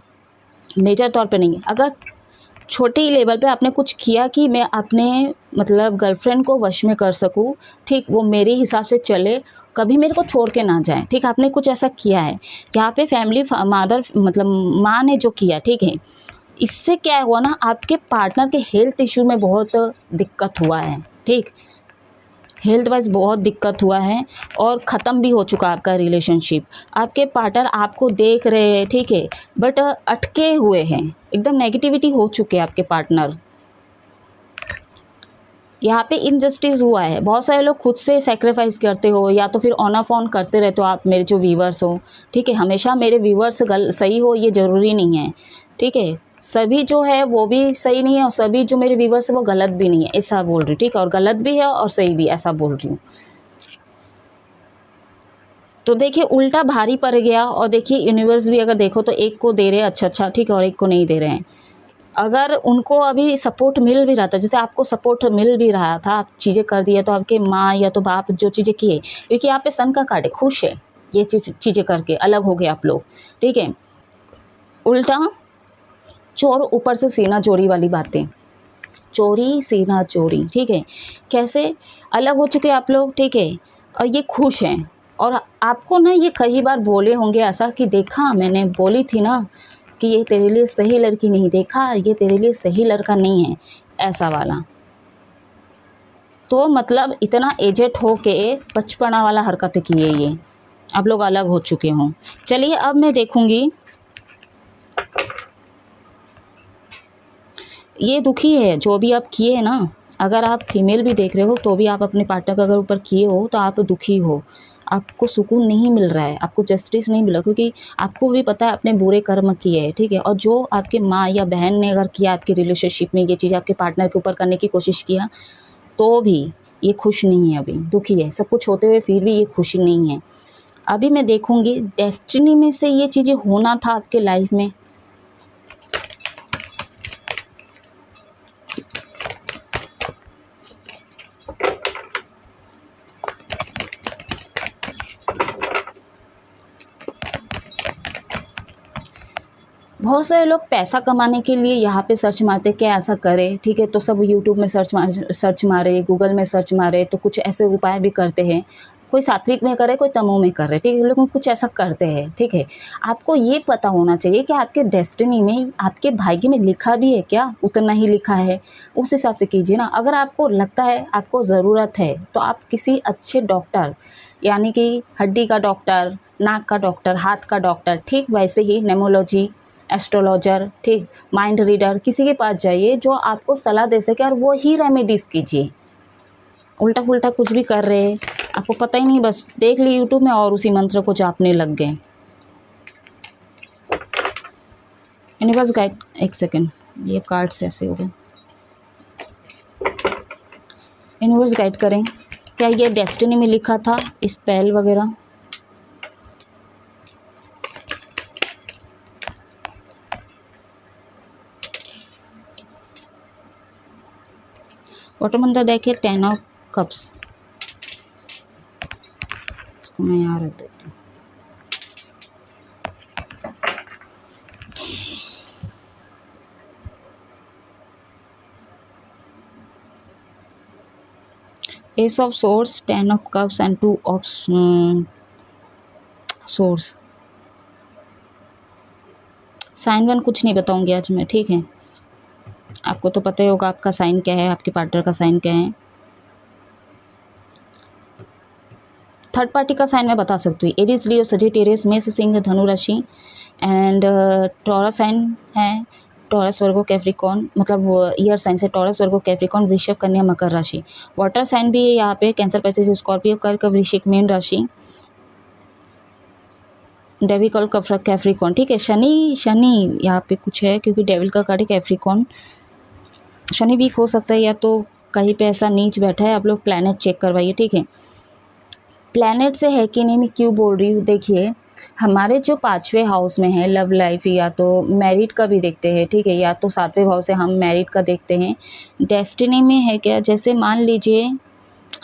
मेजर तौर पे नहीं है, अगर छोटे लेवल पे आपने कुछ किया कि मैं अपने मतलब गर्लफ्रेंड को वश में कर सकूं, ठीक, वो मेरे हिसाब से चले, कभी मेरे को छोड़ के ना जाए। ठीक, आपने कुछ ऐसा किया है, यहाँ पे फैमिली मादर मतलब माँ ने जो किया, ठीक है, इससे क्या हुआ ना, आपके पार्टनर के हेल्थ इश्यू में बहुत दिक्कत हुआ है। ठीक, हेल्थ वाइज बहुत दिक्कत हुआ है और ख़त्म भी हो चुका आपका रिलेशनशिप। आपके पार्टनर आपको देख रहे हैं, ठीक है, बट अटके हुए हैं, एकदम नेगेटिविटी हो चुके हैं आपके पार्टनर। यहाँ पे इनजस्टिस हुआ है, बहुत सारे लोग खुद से सेक्रीफाइस करते हो या तो फिर ऑन ऑफ ऑन करते रहते हो आप, मेरे जो व्यूवर्स हो। ठीक है, हमेशा मेरे व्यूवर्स सही हो ये ज़रूरी नहीं है। ठीक है, सभी जो है वो भी सही नहीं है और सभी जो मेरे व्यूवर्स है वो गलत भी नहीं है, ऐसा बोल रही हूँ। ठीक है, और गलत भी है और सही भी, ऐसा बोल रही हूँ। तो देखिए उल्टा भारी पड़ गया, और देखिए यूनिवर्स भी अगर देखो तो एक को दे रहे हैं अच्छा अच्छा, ठीक है, और एक को नहीं दे रहे हैं। अगर उनको अभी सपोर्ट मिल भी रहा था, जैसे आपको सपोर्ट मिल भी रहा था, आप चीज़ें कर दिए, तो आपके माँ या तो बाप जो चीज़ें किए, क्योंकि यहाँ पे सन का कार्ड है, खुश है ये चीज़ें करके, अलग हो गए आप लोग। ठीक है, उल्टा चोर ऊपर से सीना चोरी वाली बातें, चोरी सीना चोरी। ठीक है, कैसे अलग हो चुके आप लोग, ठीक है, और ये खुश हैं। और आपको ना ये कई बार बोले होंगे ऐसा कि देखा मैंने बोली थी ना कि ये तेरे लिए सही लड़की नहीं, देखा ये तेरे लिए सही लड़का नहीं है, ऐसा वाला। तो मतलब इतना एजेड हो के बचपना वाला हरकत किए ये, आप लोग अलग हो चुके हों। चलिए अब मैं देखूंगी, ये दुखी है जो भी आप किए है ना। अगर आप फीमेल भी देख रहे हो तो भी आप अपने पार्टनर का अगर ऊपर किए हो तो आप दुखी हो, आपको सुकून नहीं मिल रहा है, आपको जस्टिस नहीं मिला, क्योंकि आपको भी पता है अपने बुरे कर्म किए हैं। ठीक है, और जो आपके माँ या बहन ने अगर किया आपकी रिलेशनशिप में, ये चीज़ आपके पार्टनर के ऊपर करने की कोशिश किया, तो भी ये खुश नहीं है, अभी दुखी है। सब कुछ होते हुए फिर भी ये खुशी नहीं है। अभी मैं देखूंगी डेस्टिनी में से ये चीज़ें होना था आपके लाइफ में। बहुत सारे लोग पैसा कमाने के लिए यहाँ पे सर्च मारते क्या ऐसा करे, ठीक है, तो सब यूट्यूब में सर्च मारे, गूगल में सर्च मारे, तो कुछ ऐसे उपाय भी करते हैं। कोई सात्विक में करे, कोई तमो में करे, ठीक है, लेकिन कुछ ऐसा करते हैं। ठीक है, आपको ये पता होना चाहिए कि आपके डेस्टिनी में, आपके भाग्य में लिखा भी है क्या, उतना ही लिखा है, उस हिसाब से कीजिए ना। अगर आपको लगता है आपको ज़रूरत है तो आप किसी अच्छे डॉक्टर, यानी कि हड्डी का डॉक्टर, नाक का डॉक्टर, हाथ का डॉक्टर, ठीक वैसे ही नेमोलॉजी, एस्ट्रोलॉजर, ठीक, माइंड रीडर, किसी के पास जाइए जो आपको सलाह दे सके और वो ही रेमेडीज कीजिए। उल्टा फुल्टा कुछ भी कर रहे, आपको पता ही नहीं, बस देख ली यूट्यूब में और उसी मंत्र को जापने लग गए। यूनिवर्स गाइड, एक सेकेंड, ये कार्ड्स ऐसे हो गए। यूनिवर्स गाइड करें, क्या ये डेस्टिनी में लिखा था, स्पेल वगैरह? बॉटम ऑफ द डेक है 10 ऑफ कप्स, इसको मैं यहाँ रख देती हूँ। S of source, 10 of cups and 2 of source. Sine one कुछ नहीं बताऊंगी आज मैं, ठीक है। आपको तो पता ही होगा आपका साइन क्या है, आपके पार्टनर का साइन क्या है। थर्ड पार्टी का साइन मैं बता सकती हूँ, एरीज, लियो, सजिटेरियस, मेष, सिंह, धनु राशि एंड टॉरस साइन है, टॉरस, वर्गो, कैप्रिकॉर्न, मतलब वो ईयर साइन से टॉरस, वर्गो, कैप्रिकॉर्न, वृषभ, कन्या, मकर राशि। वाटर साइन भी है यहाँ पे, कैंसर, पैसेज, स्कॉर्पियो, कर्क, वृश्चिक, मीन राशि, डेविल का कैप्रिकॉर्न, ठीक है। शनि, शनि यहाँ पे कुछ है क्योंकि डेविल का कार्ड है कैप्रिकॉर्न। शनि वीक हो सकता है या तो कहीं पे ऐसा नीच बैठा है, आप लोग प्लैनेट चेक करवाइए, ठीक है। प्लैनेट से है कि नहीं मैं क्यों बोल रही हूँ, देखिए हमारे जो 5वें हाउस में है लव लाइफ, या तो मैरिड का भी देखते हैं, ठीक है, या तो 7वें भाव से हम मैरिड का देखते हैं। डेस्टिनी में है क्या, जैसे मान लीजिए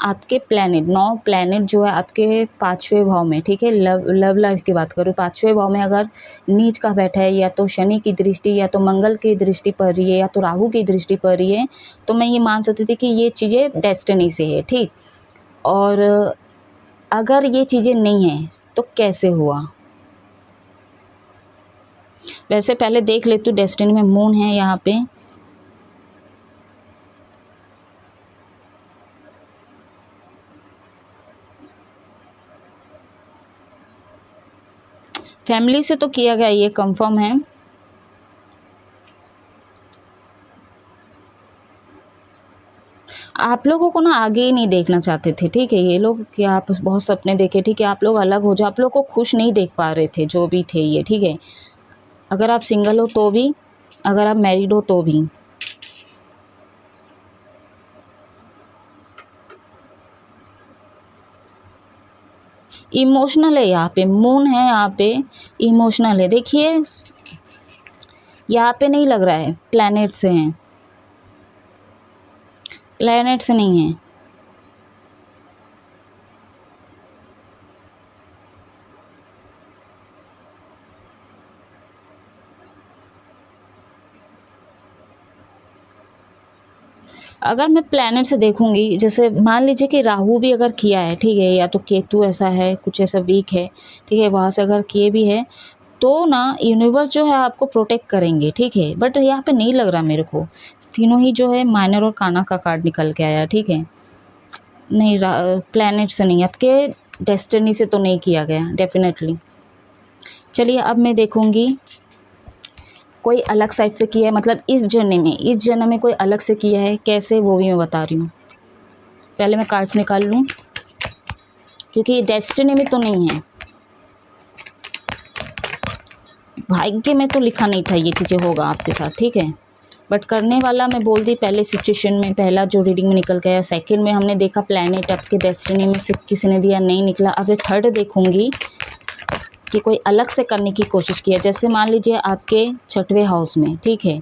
आपके प्लैनेट, 9 प्लैनेट जो है आपके 5वें भाव में, ठीक है, लव लाइफ की बात करूँ, 5वें भाव में अगर नीच का बैठा है, या तो शनि की दृष्टि, या तो मंगल की दृष्टि पड़ रही है, या तो राहु की दृष्टि पड़ रही है, तो मैं ये मान सकती थी कि ये चीज़ें डेस्टिनी से है, ठीक। और अगर ये चीज़ें नहीं हैं तो कैसे हुआ, वैसे पहले देख लेती हूँ। डेस्टिनी में मून है यहाँ पे, फैमिली से तो किया गया, ये कंफर्म है। आप लोगों को ना आगे ही नहीं देखना चाहते थे, ठीक है, ये लोग कि आप बहुत सपने देखे, ठीक है, आप लोग अलग हो जाओ, आप लोग को खुश नहीं देख पा रहे थे जो भी थे ये, ठीक है। अगर आप सिंगल हो तो भी, अगर आप मैरिड हो तो भी। इमोशनल है यहाँ पे, मून है यहाँ पे, इमोशनल है। देखिए यहाँ पे नहीं लग रहा है प्लैनेट से हैं, प्लैनेट से नहीं है। अगर मैं प्लैनेट से देखूंगी, जैसे मान लीजिए कि राहु भी अगर किया है, ठीक है, या तो केतु ऐसा है, कुछ ऐसा वीक है, ठीक है, वहाँ से अगर किए भी है तो ना यूनिवर्स जो है आपको प्रोटेक्ट करेंगे, ठीक है। बट यहाँ पे नहीं लग रहा मेरे को, तीनों ही जो है माइनर और काना का कार्ड निकल के आया, ठीक है। नहीं, प्लैनेट से नहीं, आपके डेस्टिनी से तो नहीं किया गया डेफिनेटली। चलिए अब मैं देखूंगी कोई अलग साइड से किया है, मतलब इस जन्म में कोई अलग से किया है, कैसे वो भी मैं बता रही हूँ। पहले मैं कार्ड्स निकाल लूँ क्योंकि डेस्टिनी में तो नहीं है, भाग्य में तो लिखा नहीं था ये चीज़ें होगा आपके साथ, ठीक है। बट करने वाला मैं बोल दी पहले सिचुएशन में, पहला जो रीडिंग में निकल गया, सेकंड में हमने देखा प्लैनेट आपके डेस्टिनी में से किसी ने दिया, नहीं निकला। अब ये थर्ड देखूंगी कि कोई अलग से करने की कोशिश किया, जैसे मान लीजिए आपके 6वें हाउस में, ठीक है,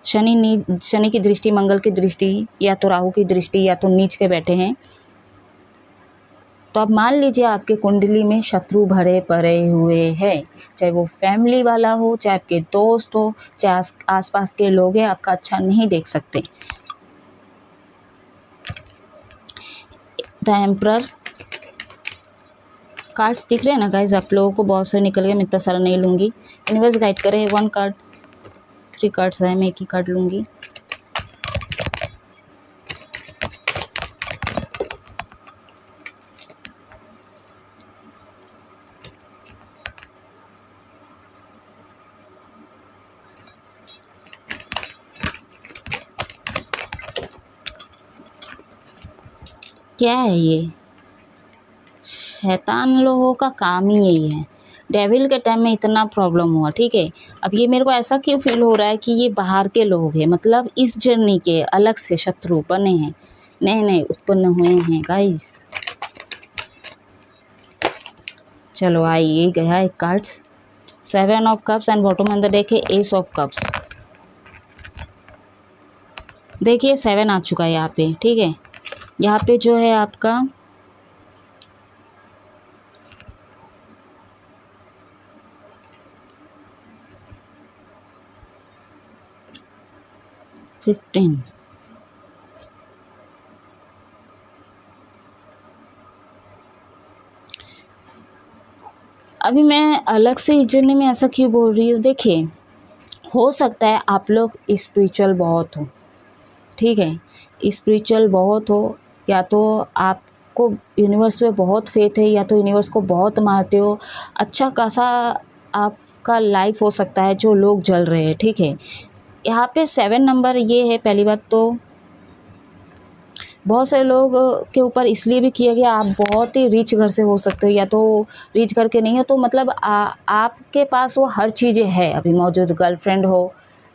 शनि की दृष्टि, मंगल की दृष्टि, या तो राहु की दृष्टि, या तो नीच के बैठे हैं। तो अब मान लीजिए आपके कुंडली में शत्रु भरे पड़े हुए हैं, चाहे वो फैमिली वाला हो, चाहे आपके दोस्त हो, चाहे आसपास के लोग हैं, आपका अच्छा नहीं देख सकते। द एम्परर कार्ड्स दिख रहे हैं ना गाइज, आप लोगों को बहुत सारे निकल गए, मैं इतना सारा नहीं लूँगी, यूनिवर्स गाइड करे। 1 कार्ड, 3 कार्ड्स है, मैं एक ही कार्ड लूँगी। क्या है ये, शैतान लोगों का काम ही यही है। डेविल के टाइम में इतना प्रॉब्लम हुआ, ठीक है। अब ये मेरे को ऐसा क्यों फील हो रहा है कि ये बाहर के लोग हैं, मतलब इस जर्नी के अलग से शत्रु बने हैं, नए नए उत्पन्न हुए हैं गाइस। चलो आइए गया एक cards, 7 of cups and bottom on the deck है एस ऑफ कप्स। देखिए 7 आ चुका है यहाँ पे, ठीक है। यहाँ पे जो है आपका अभी मैं अलग से इस जर्नी में ऐसा क्यों बोल रही हूँ, देखिए हो सकता है आप लोग स्पिरिचुअल बहुत हो, ठीक है, स्पिरिचुअल बहुत हो, या तो आपको यूनिवर्स पे बहुत फेथ है, या तो यूनिवर्स को बहुत मानते हो, अच्छा खासा आपका लाइफ हो सकता है जो लोग जल रहे हैं, ठीक है। यहाँ पे 7 नंबर ये है, पहली बात तो बहुत सारे लोग के ऊपर इसलिए भी किया गया, आप बहुत ही रिच घर से हो सकते हो, या तो रिच घर के नहीं हो तो मतलब आपके पास वो हर चीज़ें है अभी मौजूद, गर्लफ्रेंड हो,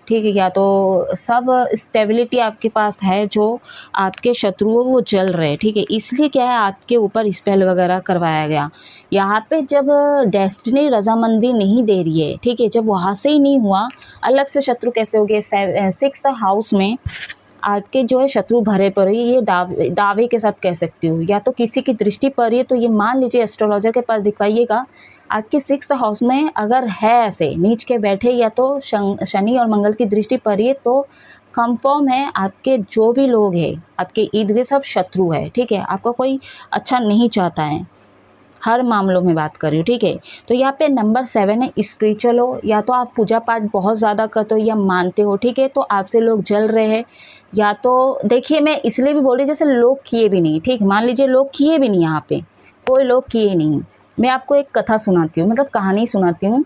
ठीक है, या तो सब स्टेबिलिटी आपके पास है, जो आपके शत्रुओं वो जल रहे हैं, ठीक है, इसलिए क्या है आपके ऊपर स्पेल वगैरह करवाया गया। यहाँ पे जब डेस्टिनी रजामंदी नहीं दे रही है, ठीक है, जब वहाँ से ही नहीं हुआ, अलग से शत्रु कैसे हो गए, 6th हाउस में आपके जो है शत्रु भरे पड़े, ये दावे के साथ कह सकती हूँ, या तो किसी की दृष्टि पड़ रही है, तो ये मान लीजिए एस्ट्रोलॉजर के पास दिखवाइएगा, आपके 6th हाउस में अगर है ऐसे नीच के बैठे, या तो शनि और मंगल की दृष्टि पड़ रही है, तो कंफर्म है आपके जो भी लोग हैं आपके ईद वे सब शत्रु है, ठीक है, आपका कोई अच्छा नहीं चाहता है, हर मामलों में बात कर रही हूँ, ठीक है। तो यहाँ पे नंबर 7 है, स्पिरिचुअल हो, या तो आप पूजा पाठ बहुत ज़्यादा करते हो या मानते हो, ठीक है, तो आपसे लोग जल रहे हैं, या तो देखिए मैं इसलिए भी बोल रही जैसे लोग किए भी नहीं, ठीक, मान लीजिए लोग किए भी नहीं, यहाँ पे कोई लोग किए नहीं, मैं आपको एक कथा सुनाती हूँ, मतलब कहानी सुनाती हूँ।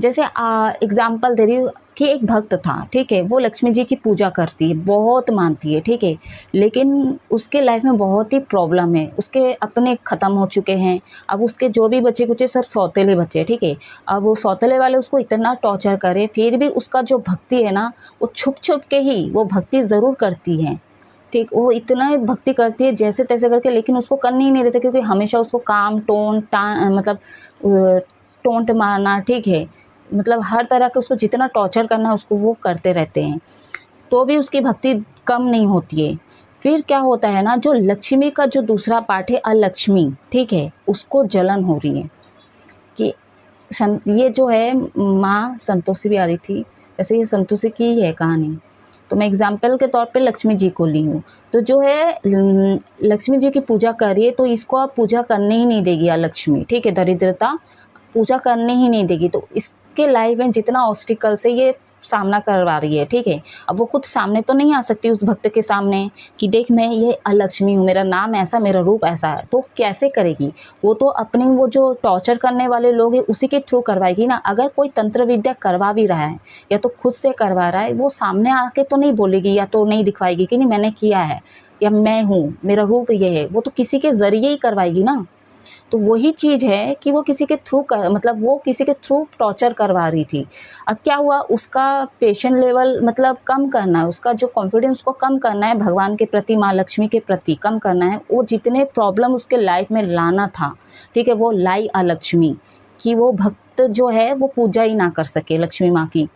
जैसे एग्जाम्पल दे रही हूँ कि एक भक्त था, ठीक है, वो लक्ष्मी जी की पूजा करती है, बहुत मानती है, ठीक है, लेकिन उसके लाइफ में बहुत ही प्रॉब्लम है, उसके अपने ख़त्म हो चुके हैं, अब उसके जो भी बच्चे कुचे सब सौतेले बच्चे, ठीक है, अब वो सौतेले वाले उसको इतना टॉर्चर करे, फिर भी उसका जो भक्ति है ना, वो छुप छुप के ही वो भक्ति ज़रूर करती है, ठीक, वो इतना भक्ति करती है जैसे तैसे करके, लेकिन उसको करने ही नहीं देते, क्योंकि हमेशा उसको काम मतलब टोंट मारना, ठीक है, मतलब हर तरह का उसको जितना टॉर्चर करना है उसको वो करते रहते हैं, तो भी उसकी भक्ति कम नहीं होती है। फिर क्या होता है ना, जो लक्ष्मी का जो दूसरा पार्ट है अलक्ष्मी, ठीक है, उसको जलन हो रही है कि ये जो है माँ संतोषी भी आ रही थी, वैसे ये संतोषी की ही है कहानी, तो मैं एग्जाम्पल के तौर पे लक्ष्मी जी को ली हूँ, तो जो है लक्ष्मी जी की पूजा करिए, तो इसको आप पूजा करने ही नहीं देगी लक्ष्मी, ठीक है, दरिद्रता पूजा करने ही नहीं देगी, तो इसके लाइफ में जितना ऑब्स्टिकल से ये सामना करवा रही है, ठीक है, अब वो खुद सामने तो नहीं आ सकती उस भक्त के सामने कि देख मैं ये अलक्ष्मी हूँ, मेरा नाम ऐसा, मेरा रूप ऐसा है, तो कैसे करेगी वो, तो अपने वो जो टॉर्चर करने वाले लोग हैं उसी के थ्रू करवाएगी ना। अगर कोई तंत्र विद्या करवा भी रहा है या तो खुद से करवा रहा है, वो सामने आके तो नहीं बोलेगी या तो नहीं दिखवाएगी कि नहीं मैंने किया है या मैं हूँ, मेरा रूप ये है, वो तो किसी के जरिए ही करवाएगी ना। तो वही चीज़ है कि वो किसी के थ्रू मतलब वो किसी के थ्रू टॉर्चर करवा रही थी। अब क्या हुआ, उसका पेशेंट लेवल मतलब कम करना है, उसका जो कॉन्फिडेंस को कम करना है भगवान के प्रति, माँ लक्ष्मी के प्रति कम करना है, वो जितने प्रॉब्लम उसके लाइफ में लाना था, ठीक है, वो लाई अलक्ष्मी कि वो भक्त जो है वो पूजा ही ना कर सके लक्ष्मी माँ की।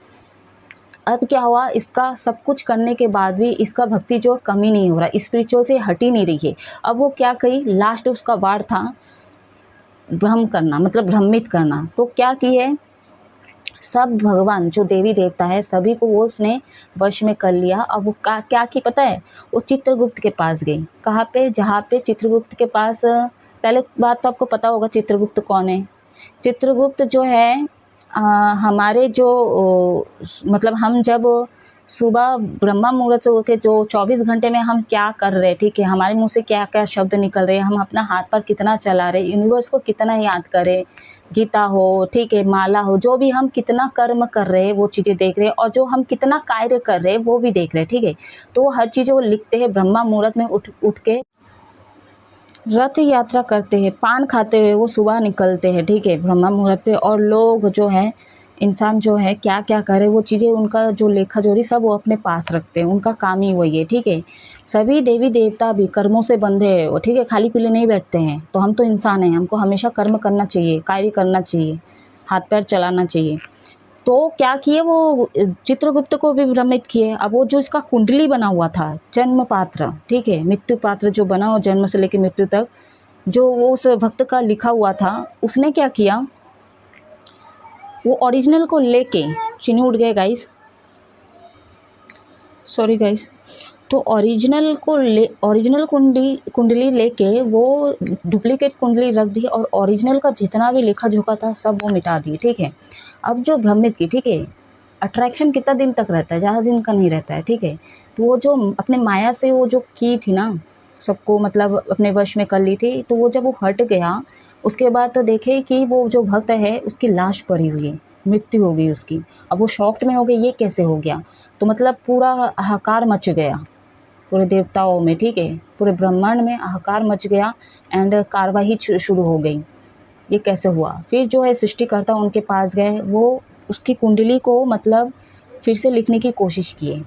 अब क्या हुआ, इसका सब कुछ करने के बाद भी इसका भक्ति जो कमी नहीं हो रहा, स्पिरिचुअल से हट ही नहीं रही है। अब वो क्या कही, लास्ट उसका वार था भ्रम करना, मतलब भ्रमित करना, तो क्या की है, सब भगवान जो देवी देवता है सभी को वो उसने वश में कर लिया। अब वो क्या की पता है, वो चित्रगुप्त के पास गई, कहाँ पे, जहाँ पे चित्रगुप्त के पास, पहले बात तो आपको पता होगा चित्रगुप्त कौन है। चित्रगुप्त जो है हमारे जो मतलब हम जब सुबह ब्रह्मा मुहूर्त से होकर जो 24 घंटे में हम क्या कर रहे हैं, ठीक है, हमारे मुंह से क्या क्या शब्द निकल रहे हैं, हम अपना हाथ पर कितना चला रहे, यूनिवर्स को कितना याद करें, गीता हो, ठीक है, माला हो, जो भी हम कितना कर्म कर रहे हैं वो चीज़ें देख रहे हैं, और जो हम कितना कार्य कर रहे हैं वो भी देख रहे हैं, ठीक है, तो वो हर चीज़ें वो लिखते हैं ब्रह्मा मुहूर्त में उठ के रथ यात्रा करते हैं, पान खाते हुए वो सुबह निकलते हैं, ठीक है, ब्रह्मा मुहूर्त पे, और लोग जो है इंसान जो है क्या क्या करे वो चीज़ें उनका जो लेखा जोड़ी सब वो अपने पास रखते हैं, उनका काम ही वही है, ठीक है। सभी देवी देवता भी कर्मों से बंधे हैं वो, ठीक है, खाली पीले नहीं बैठते हैं, तो हम तो इंसान हैं, हमको हमेशा कर्म करना चाहिए, कार्य करना चाहिए, हाथ पैर चलाना चाहिए। तो क्या किए वो चित्रगुप्त को भी भ्रमित किए। अब वो जो इसका कुंडली बना हुआ था जन्म पात्र, ठीक है, मृत्यु पात्र जो बना हो जन्म से लेकर मृत्यु तक, जो वो उस भक्त का लिखा हुआ था, उसने क्या किया, वो ओरिजिनल को लेके चीनी उड़ गए गाइस, सॉरी गाइस। तो ओरिजिनल कुंडली लेके वो डुप्लीकेट कुंडली रख दी और ओरिजिनल का जितना भी लेखा जोखा था सब वो मिटा दिए, ठीक है। अब जो भ्रमित की, ठीक है, अट्रैक्शन कितना दिन तक रहता है, ज़्यादा दिन का नहीं रहता है, ठीक है। तो वो जो अपने माया से वो जो की थी ना, सबको मतलब अपने वश में कर ली थी, तो वो जब वो हट गया उसके बाद तो देखे कि वो जो भक्त है उसकी लाश पड़ी हुई है, मृत्यु हो गई उसकी। अब वो शॉक्ड में हो गए, ये कैसे हो गया। तो मतलब पूरा हाहाकार मच गया पूरे देवताओं में, ठीक है, पूरे ब्रह्मांड में हाहाकार मच गया एंड कार्रवाई शुरू हो गई, ये कैसे हुआ। फिर जो है सृष्टिकर्ता उनके पास गए, वो उसकी कुंडली को मतलब फिर से लिखने की कोशिश किए,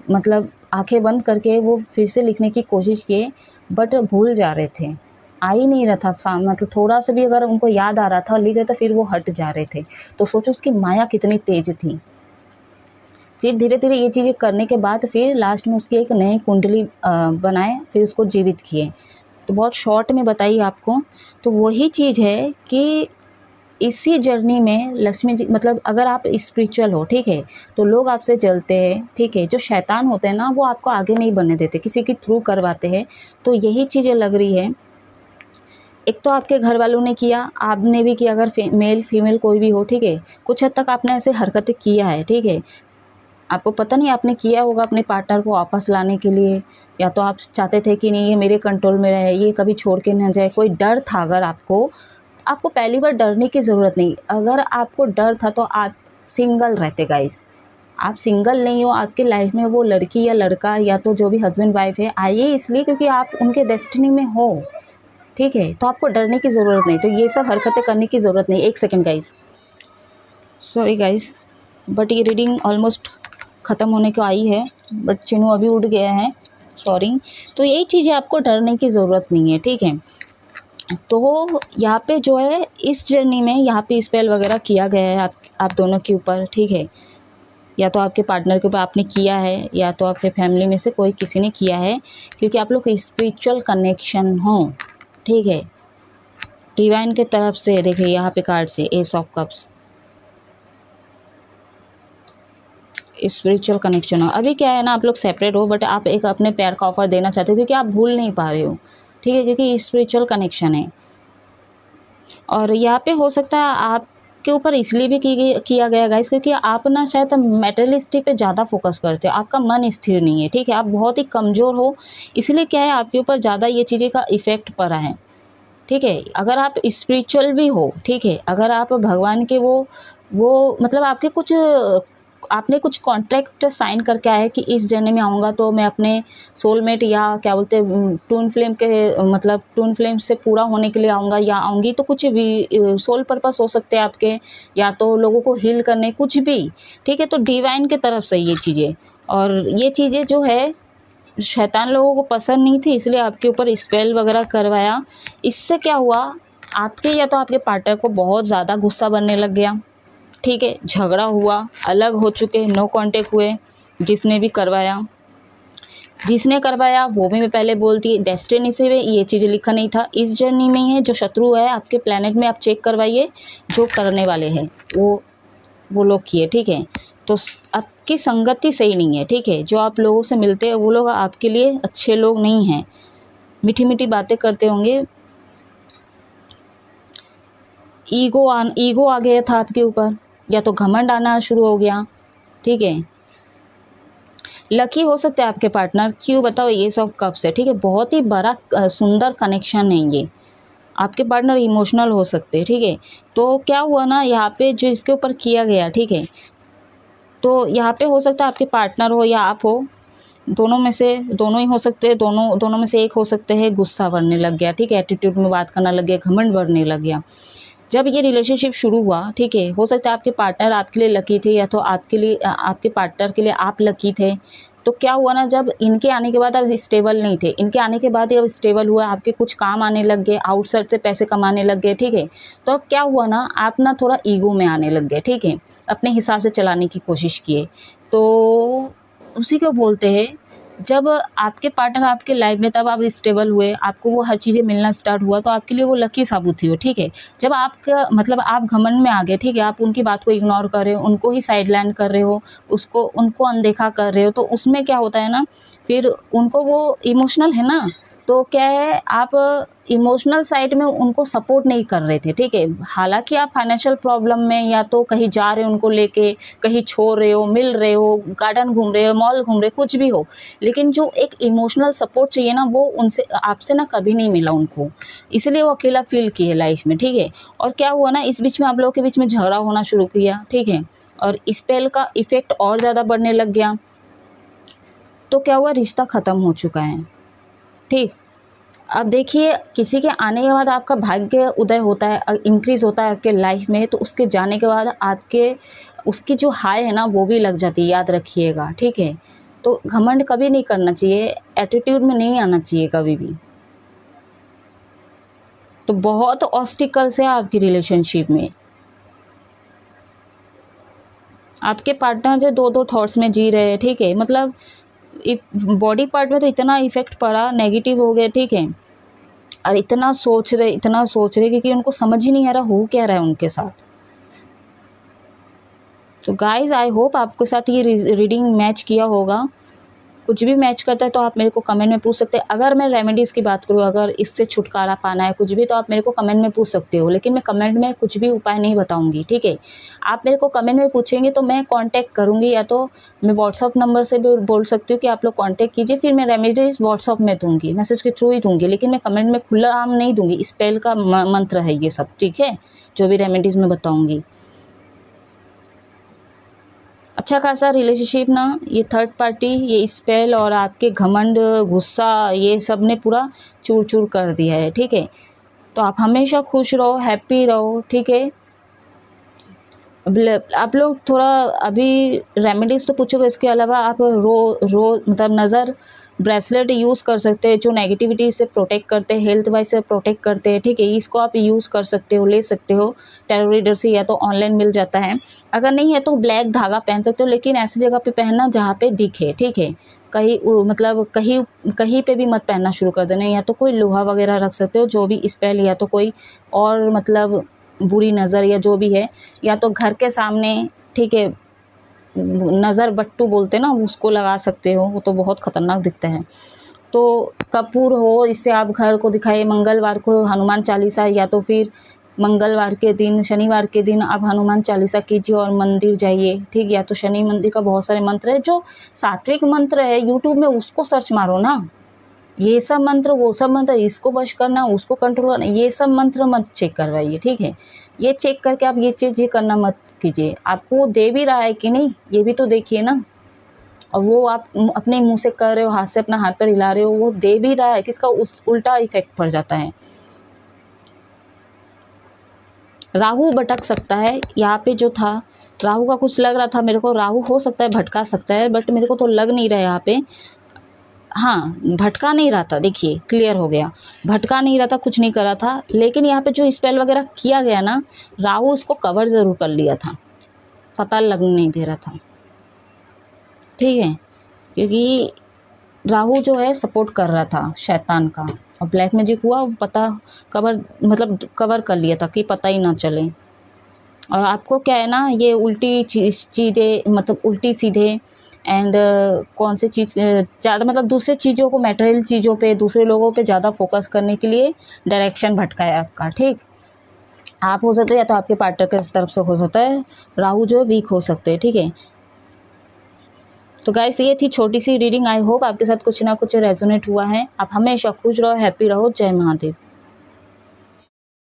मतलब आंखें बंद करके वो फिर से लिखने की कोशिश किए, बट भूल जा रहे थे, आ ही नहीं रहा था सामने, मतलब थोड़ा सा भी अगर उनको याद आ रहा था लिख रहे थे फिर वो हट जा रहे थे। तो सोचो उसकी माया कितनी तेज थी। फिर धीरे धीरे ये चीज़ें करने के बाद फिर लास्ट में उसकी एक नई कुंडली बनाए, फिर उसको जीवित किए। तो बहुत शॉर्ट में बताइए आपको। तो वही चीज़ है कि इसी जर्नी में लक्ष्मी जी, मतलब अगर आप स्पिरिचुअल हो, ठीक है, तो लोग आपसे जलते हैं, ठीक है। जो शैतान होते हैं ना वो आपको आगे नहीं बढ़ने देते, किसी के थ्रू करवाते हैं। तो यही चीज़ें लग रही है। एक तो आपके घर वालों ने किया, आपने भी किया, अगर मेल फीमेल कोई भी हो, ठीक है, कुछ हद तक आपने ऐसे हरकतें किया है, ठीक है। आपको पता नहीं आपने किया होगा अपने पार्टनर को वापस लाने के लिए, या तो आप चाहते थे कि नहीं ये मेरे कंट्रोल में रहे, ये कभी छोड़ के न जाए, कोई डर था। अगर आपको आपको पहली बार डरने की ज़रूरत नहीं, अगर आपको डर था तो आप सिंगल रहते गाइस। आप सिंगल नहीं हो, आपके लाइफ में वो लड़की या लड़का या तो जो भी हस्बैंड वाइफ है आइए इसलिए क्योंकि आप उनके डेस्टिनी में हो, ठीक है। तो आपको डरने की ज़रूरत नहीं, तो ये सब हरकतें करने की ज़रूरत नहीं। एक second guys, sorry guys, but ये रीडिंग ऑलमोस्ट ख़त्म होने को आई है, बट चिनू अभी उड़ गया है, सॉरी। तो यही चीज़ें आपको डरने की ज़रूरत नहीं है, ठीक है। तो यहाँ पे जो है इस जर्नी में यहाँ पे स्पेल वगैरह किया गया है आप दोनों के ऊपर, ठीक है। या तो आपके पार्टनर के ऊपर आपने किया है या तो आपके फैमिली में से कोई किसी ने किया है, क्योंकि आप लोग स्पिरिचुअल कनेक्शन हो, ठीक है। डिवाइन के तरफ से देखिए यहाँ पे कार्ड से S of cups, spiritual connection हो। अभी क्या है ना, आप लोग सेपरेट हो बट आप एक अपने प्यार का ऑफर देना चाहते हो क्योंकि आप भूल नहीं पा रहे हो, ठीक है, क्योंकि स्पिरिचुअल कनेक्शन है। और यहाँ पे हो सकता है आपके ऊपर इसलिए भी किया गया गाइस क्योंकि आप ना शायद मेटेरियलिस्टिक पे ज़्यादा फोकस करते हो, आपका मन स्थिर नहीं है, ठीक है, आप बहुत ही कमज़ोर हो, इसलिए क्या है आपके ऊपर ज़्यादा ये चीज़ें का इफ़ेक्ट पड़ा है, ठीक है। अगर आप स्पिरिचुअल भी हो, ठीक है, अगर आप भगवान के वो मतलब आपके कुछ आपने कुछ कॉन्ट्रैक्ट साइन करके आए कि इस जर्नी में आऊँगा तो मैं अपने सोलमेट या क्या बोलते हैं ट्विन फ्लेम के मतलब ट्विन फ्लेम से पूरा होने के लिए आऊँगा या आऊँगी, तो कुछ भी सोल पर्पस हो सकते हैं आपके, या तो लोगों को हील करने, कुछ भी, ठीक है। तो डिवाइन की तरफ से ये चीज़ें, और ये चीज़ें जो है शैतान लोगों को पसंद नहीं थी, इसलिए आपके ऊपर स्पेल वगैरह करवाया। इससे क्या हुआ, आपके या तो आपके पार्टनर को बहुत ज़्यादा गुस्सा बनने लग गया, ठीक है, झगड़ा हुआ, अलग हो चुके, नो कांटेक्ट हुए। जिसने करवाया वो भी मैं पहले बोलती, डेस्टिनी से ये चीज़ें लिखा नहीं था, इस जर्नी में है जो शत्रु है आपके प्लेनेट में, आप चेक करवाइए जो करने वाले हैं वो लोग किए, ठीक है। तो आपकी संगति सही नहीं है, ठीक है, जो आप लोगों से मिलते हैं वो लोग आपके लिए अच्छे लोग नहीं हैं, मीठी मीठी बातें करते होंगे, ईगो आ गया था आपके ऊपर, या तो घमंड आना शुरू हो गया, ठीक है। लकी हो सकता है आपके पार्टनर, क्यों बताओ, ये सब कब से, ठीक है, बहुत ही बड़ा सुंदर कनेक्शन है ये, आपके पार्टनर इमोशनल हो सकते हैं, ठीक है। तो क्या हुआ ना यहाँ पे जो इसके ऊपर किया गया, ठीक है, तो यहाँ पे हो सकता है आपके पार्टनर हो या आप हो, दोनों में से दोनों ही हो सकते हैं, दोनों में से एक हो सकते हैं, गुस्सा बढ़ने लग गया, ठीक है, एटीट्यूड में बात करना लग गया, घमंड बढ़ने लग गया। जब ये रिलेशनशिप शुरू हुआ, ठीक है, हो सकता है आपके पार्टनर आपके लिए लकी थे या तो आपके पार्टनर के लिए आप लकी थे। तो क्या हुआ ना, जब इनके आने के बाद अब स्टेबल नहीं थे, इनके आने के बाद अब स्टेबल हुआ, आपके कुछ काम आने लग गए, आउटसाइड से पैसे कमाने लग गए, ठीक है। तो अब क्या हुआ ना, आप ना थोड़ा ईगो में आने लग गए, ठीक है, अपने हिसाब से चलाने की कोशिश किए। तो उसी को बोलते हैं जब आपके पार्टनर आपके लाइफ में, तब आप स्टेबल हुए, आपको वो हर चीज़ें मिलना स्टार्ट हुआ, तो आपके लिए वो लकी साबित हुई हो, ठीक है। जब आपका मतलब आप घमंड में आ गए, ठीक है, आप उनकी बात को इग्नोर कर रहे हो, उनको ही साइडलाइन कर रहे हो, उनको अनदेखा कर रहे हो, तो उसमें क्या होता है ना, फिर उनको वो इमोशनल है ना, तो क्या है, आप इमोशनल साइड में उनको सपोर्ट नहीं कर रहे थे, ठीक है। हालांकि आप फाइनेंशियल प्रॉब्लम में या तो कहीं जा रहे हो उनको लेके, कहीं छोड़ रहे हो, मिल रहे हो, गार्डन घूम रहे हो, मॉल घूम रहे हो, कुछ भी हो, लेकिन जो एक इमोशनल सपोर्ट चाहिए ना, वो उनसे आपसे ना कभी नहीं मिला उनको, इसलिए वो अकेला फील किए लाइफ में, ठीक है। और क्या हुआ ना, इस बीच में आप लोगों के बीच में झगड़ा होना शुरू किया, ठीक है, और स्पेल का इफेक्ट और ज़्यादा बढ़ने लग गया, तो क्या हुआ, रिश्ता ख़त्म हो चुका है, ठीक। अब देखिए, किसी के आने के बाद आपका भाग्य उदय होता है, इंक्रीज होता है आपके लाइफ में, तो उसके जाने के बाद आपके उसकी जो हाय है ना, वो भी लग जाती है, याद रखिएगा, ठीक है। तो घमंड कभी नहीं करना चाहिए, एटीट्यूड में नहीं आना चाहिए कभी भी। तो बहुत ऑब्स्टिकल्स है आपकी रिलेशनशिप में, आपके पार्टनर जो दो दो थॉट्स में जी रहे हैं, ठीक है, मतलब बॉडी पार्ट में तो इतना इफेक्ट पड़ा, नेगेटिव हो गया, ठीक है, और इतना सोच रहे क्योंकि उनको समझ ही नहीं आ रहा हो क्या रहा है उनके साथ। तो गाइज, आई होप आपके साथ ये रीडिंग मैच किया होगा। कुछ भी मैच करता है तो आप मेरे को कमेंट में पूछ सकते हैं। अगर मैं रेमेडीज़ की बात करूँ, अगर इससे छुटकारा पाना है कुछ भी, तो आप मेरे को कमेंट में पूछ सकते हो, लेकिन मैं कमेंट में कुछ भी उपाय नहीं बताऊंगी, ठीक है। आप मेरे को कमेंट में पूछेंगे तो मैं कांटेक्ट करूंगी, या तो मैं व्हाट्सअप नंबर से भी बोल सकती हूँ कि आप लोग कांटेक्ट कीजिए, फिर मैं रेमेडीज़ व्हाट्सअप में दूंगी, मैसेज के थ्रू ही दूंगी, लेकिन मैं कमेंट में खुला आम नहीं दूंगी। स्पेल का मंत्र है ये सब, ठीक है, जो भी रेमेडीज़ में बताऊंगी। अच्छा खासा रिलेशनशिप ना, ये थर्ड पार्टी, ये स्पेल और आपके घमंड, गुस्सा, ये सब ने पूरा चूर चूर कर दिया है, ठीक है। तो आप हमेशा खुश रहो, हैप्पी रहो, ठीक है। आप लोग थोड़ा अभी रेमेडीज़ तो पूछोगे, इसके अलावा आप मतलब नज़र ब्रेसलेट यूज़ कर सकते हैं, जो नेगेटिविटी से प्रोटेक्ट करते हैं, हेल्थ वाइज से प्रोटेक्ट करते हैं, ठीक है। इसको आप यूज़ कर सकते हो, ले सकते हो टैरो रीडर से, या तो ऑनलाइन मिल जाता है। अगर नहीं है तो ब्लैक धागा पहन सकते हो, लेकिन ऐसी जगह पे पहनना जहाँ पे दिखे, ठीक है। कहीं मतलब कहीं कहीं पे भी मत पहनना शुरू कर देना, या तो कोई लोहा वगैरह रख सकते हो, जो भी स्पेल, या तो कोई और मतलब बुरी नज़र या जो भी है, या तो घर के सामने, ठीक है, नज़र बट्टू बोलते हैं ना, उसको लगा सकते हो, वो तो बहुत ख़तरनाक दिखता है। तो कपूर हो, इससे आप घर को दिखाइए। मंगलवार को हनुमान चालीसा, या तो फिर मंगलवार के दिन, शनिवार के दिन आप हनुमान चालीसा कीजिए और मंदिर जाइए, ठीक। या तो शनि मंदिर का बहुत सारे मंत्र है, जो सात्विक मंत्र है यूट्यूब में, उसको सर्च मारो ना। ये सब मंत्र, वो सब मंत्र, इसको वश करना, उसको कंट्रोल करना, ये सब मंत्र मत चेक करवाइए, ठीक है। ये चेक करके आप ये चीज़ ये करना मत कीजिए। आपको वो दे भी रहा है कि नहीं, ये भी तो देखिए ना। और वो आप अपने मुंह से कर रहे हो, हाथ से अपना हाथ पर हिला रहे हो, वो दे भी रहा है, किसका उल्टा इफेक्ट पड़ जाता है। राहु भटक सकता है यहाँ पे, जो था राहु का कुछ लग रहा था मेरे को, राहु हो सकता है भटका सकता है, बट मेरे को तो लग नहीं रहा है यहाँ पे। हाँ, भटका नहीं रहा था, देखिए क्लियर हो गया, भटका नहीं रहा था, कुछ नहीं करा था, लेकिन यहाँ पे जो स्पेल वगैरह किया गया ना, राहु उसको कवर ज़रूर कर लिया था, पता लगने नहीं दे रहा था, ठीक है। क्योंकि राहु जो है सपोर्ट कर रहा था शैतान का, और ब्लैक मैजिक हुआ, पता कवर मतलब कवर कर लिया था कि पता ही ना चले। और आपको क्या है ना, ये उल्टी चीज़ें, मतलब उल्टी सीधे एंड कौन सी चीज़ ज़्यादा, मतलब दूसरे चीज़ों को, मटेरियल चीज़ों पे, दूसरे लोगों पे ज़्यादा फोकस करने के लिए डायरेक्शन भटका है आपका, ठीक। आप हो सकते हैं, या तो आपके पार्टनर की तरफ से हो सकता है, राहु जो वीक हो सकते हैं, ठीक है। तो गाइस, ये थी छोटी सी रीडिंग। आई होप आपके साथ कुछ ना कुछ रेजोनेट हुआ है। आप हमेशा खुश रहो, हैप्पी रहो। जय महादेव।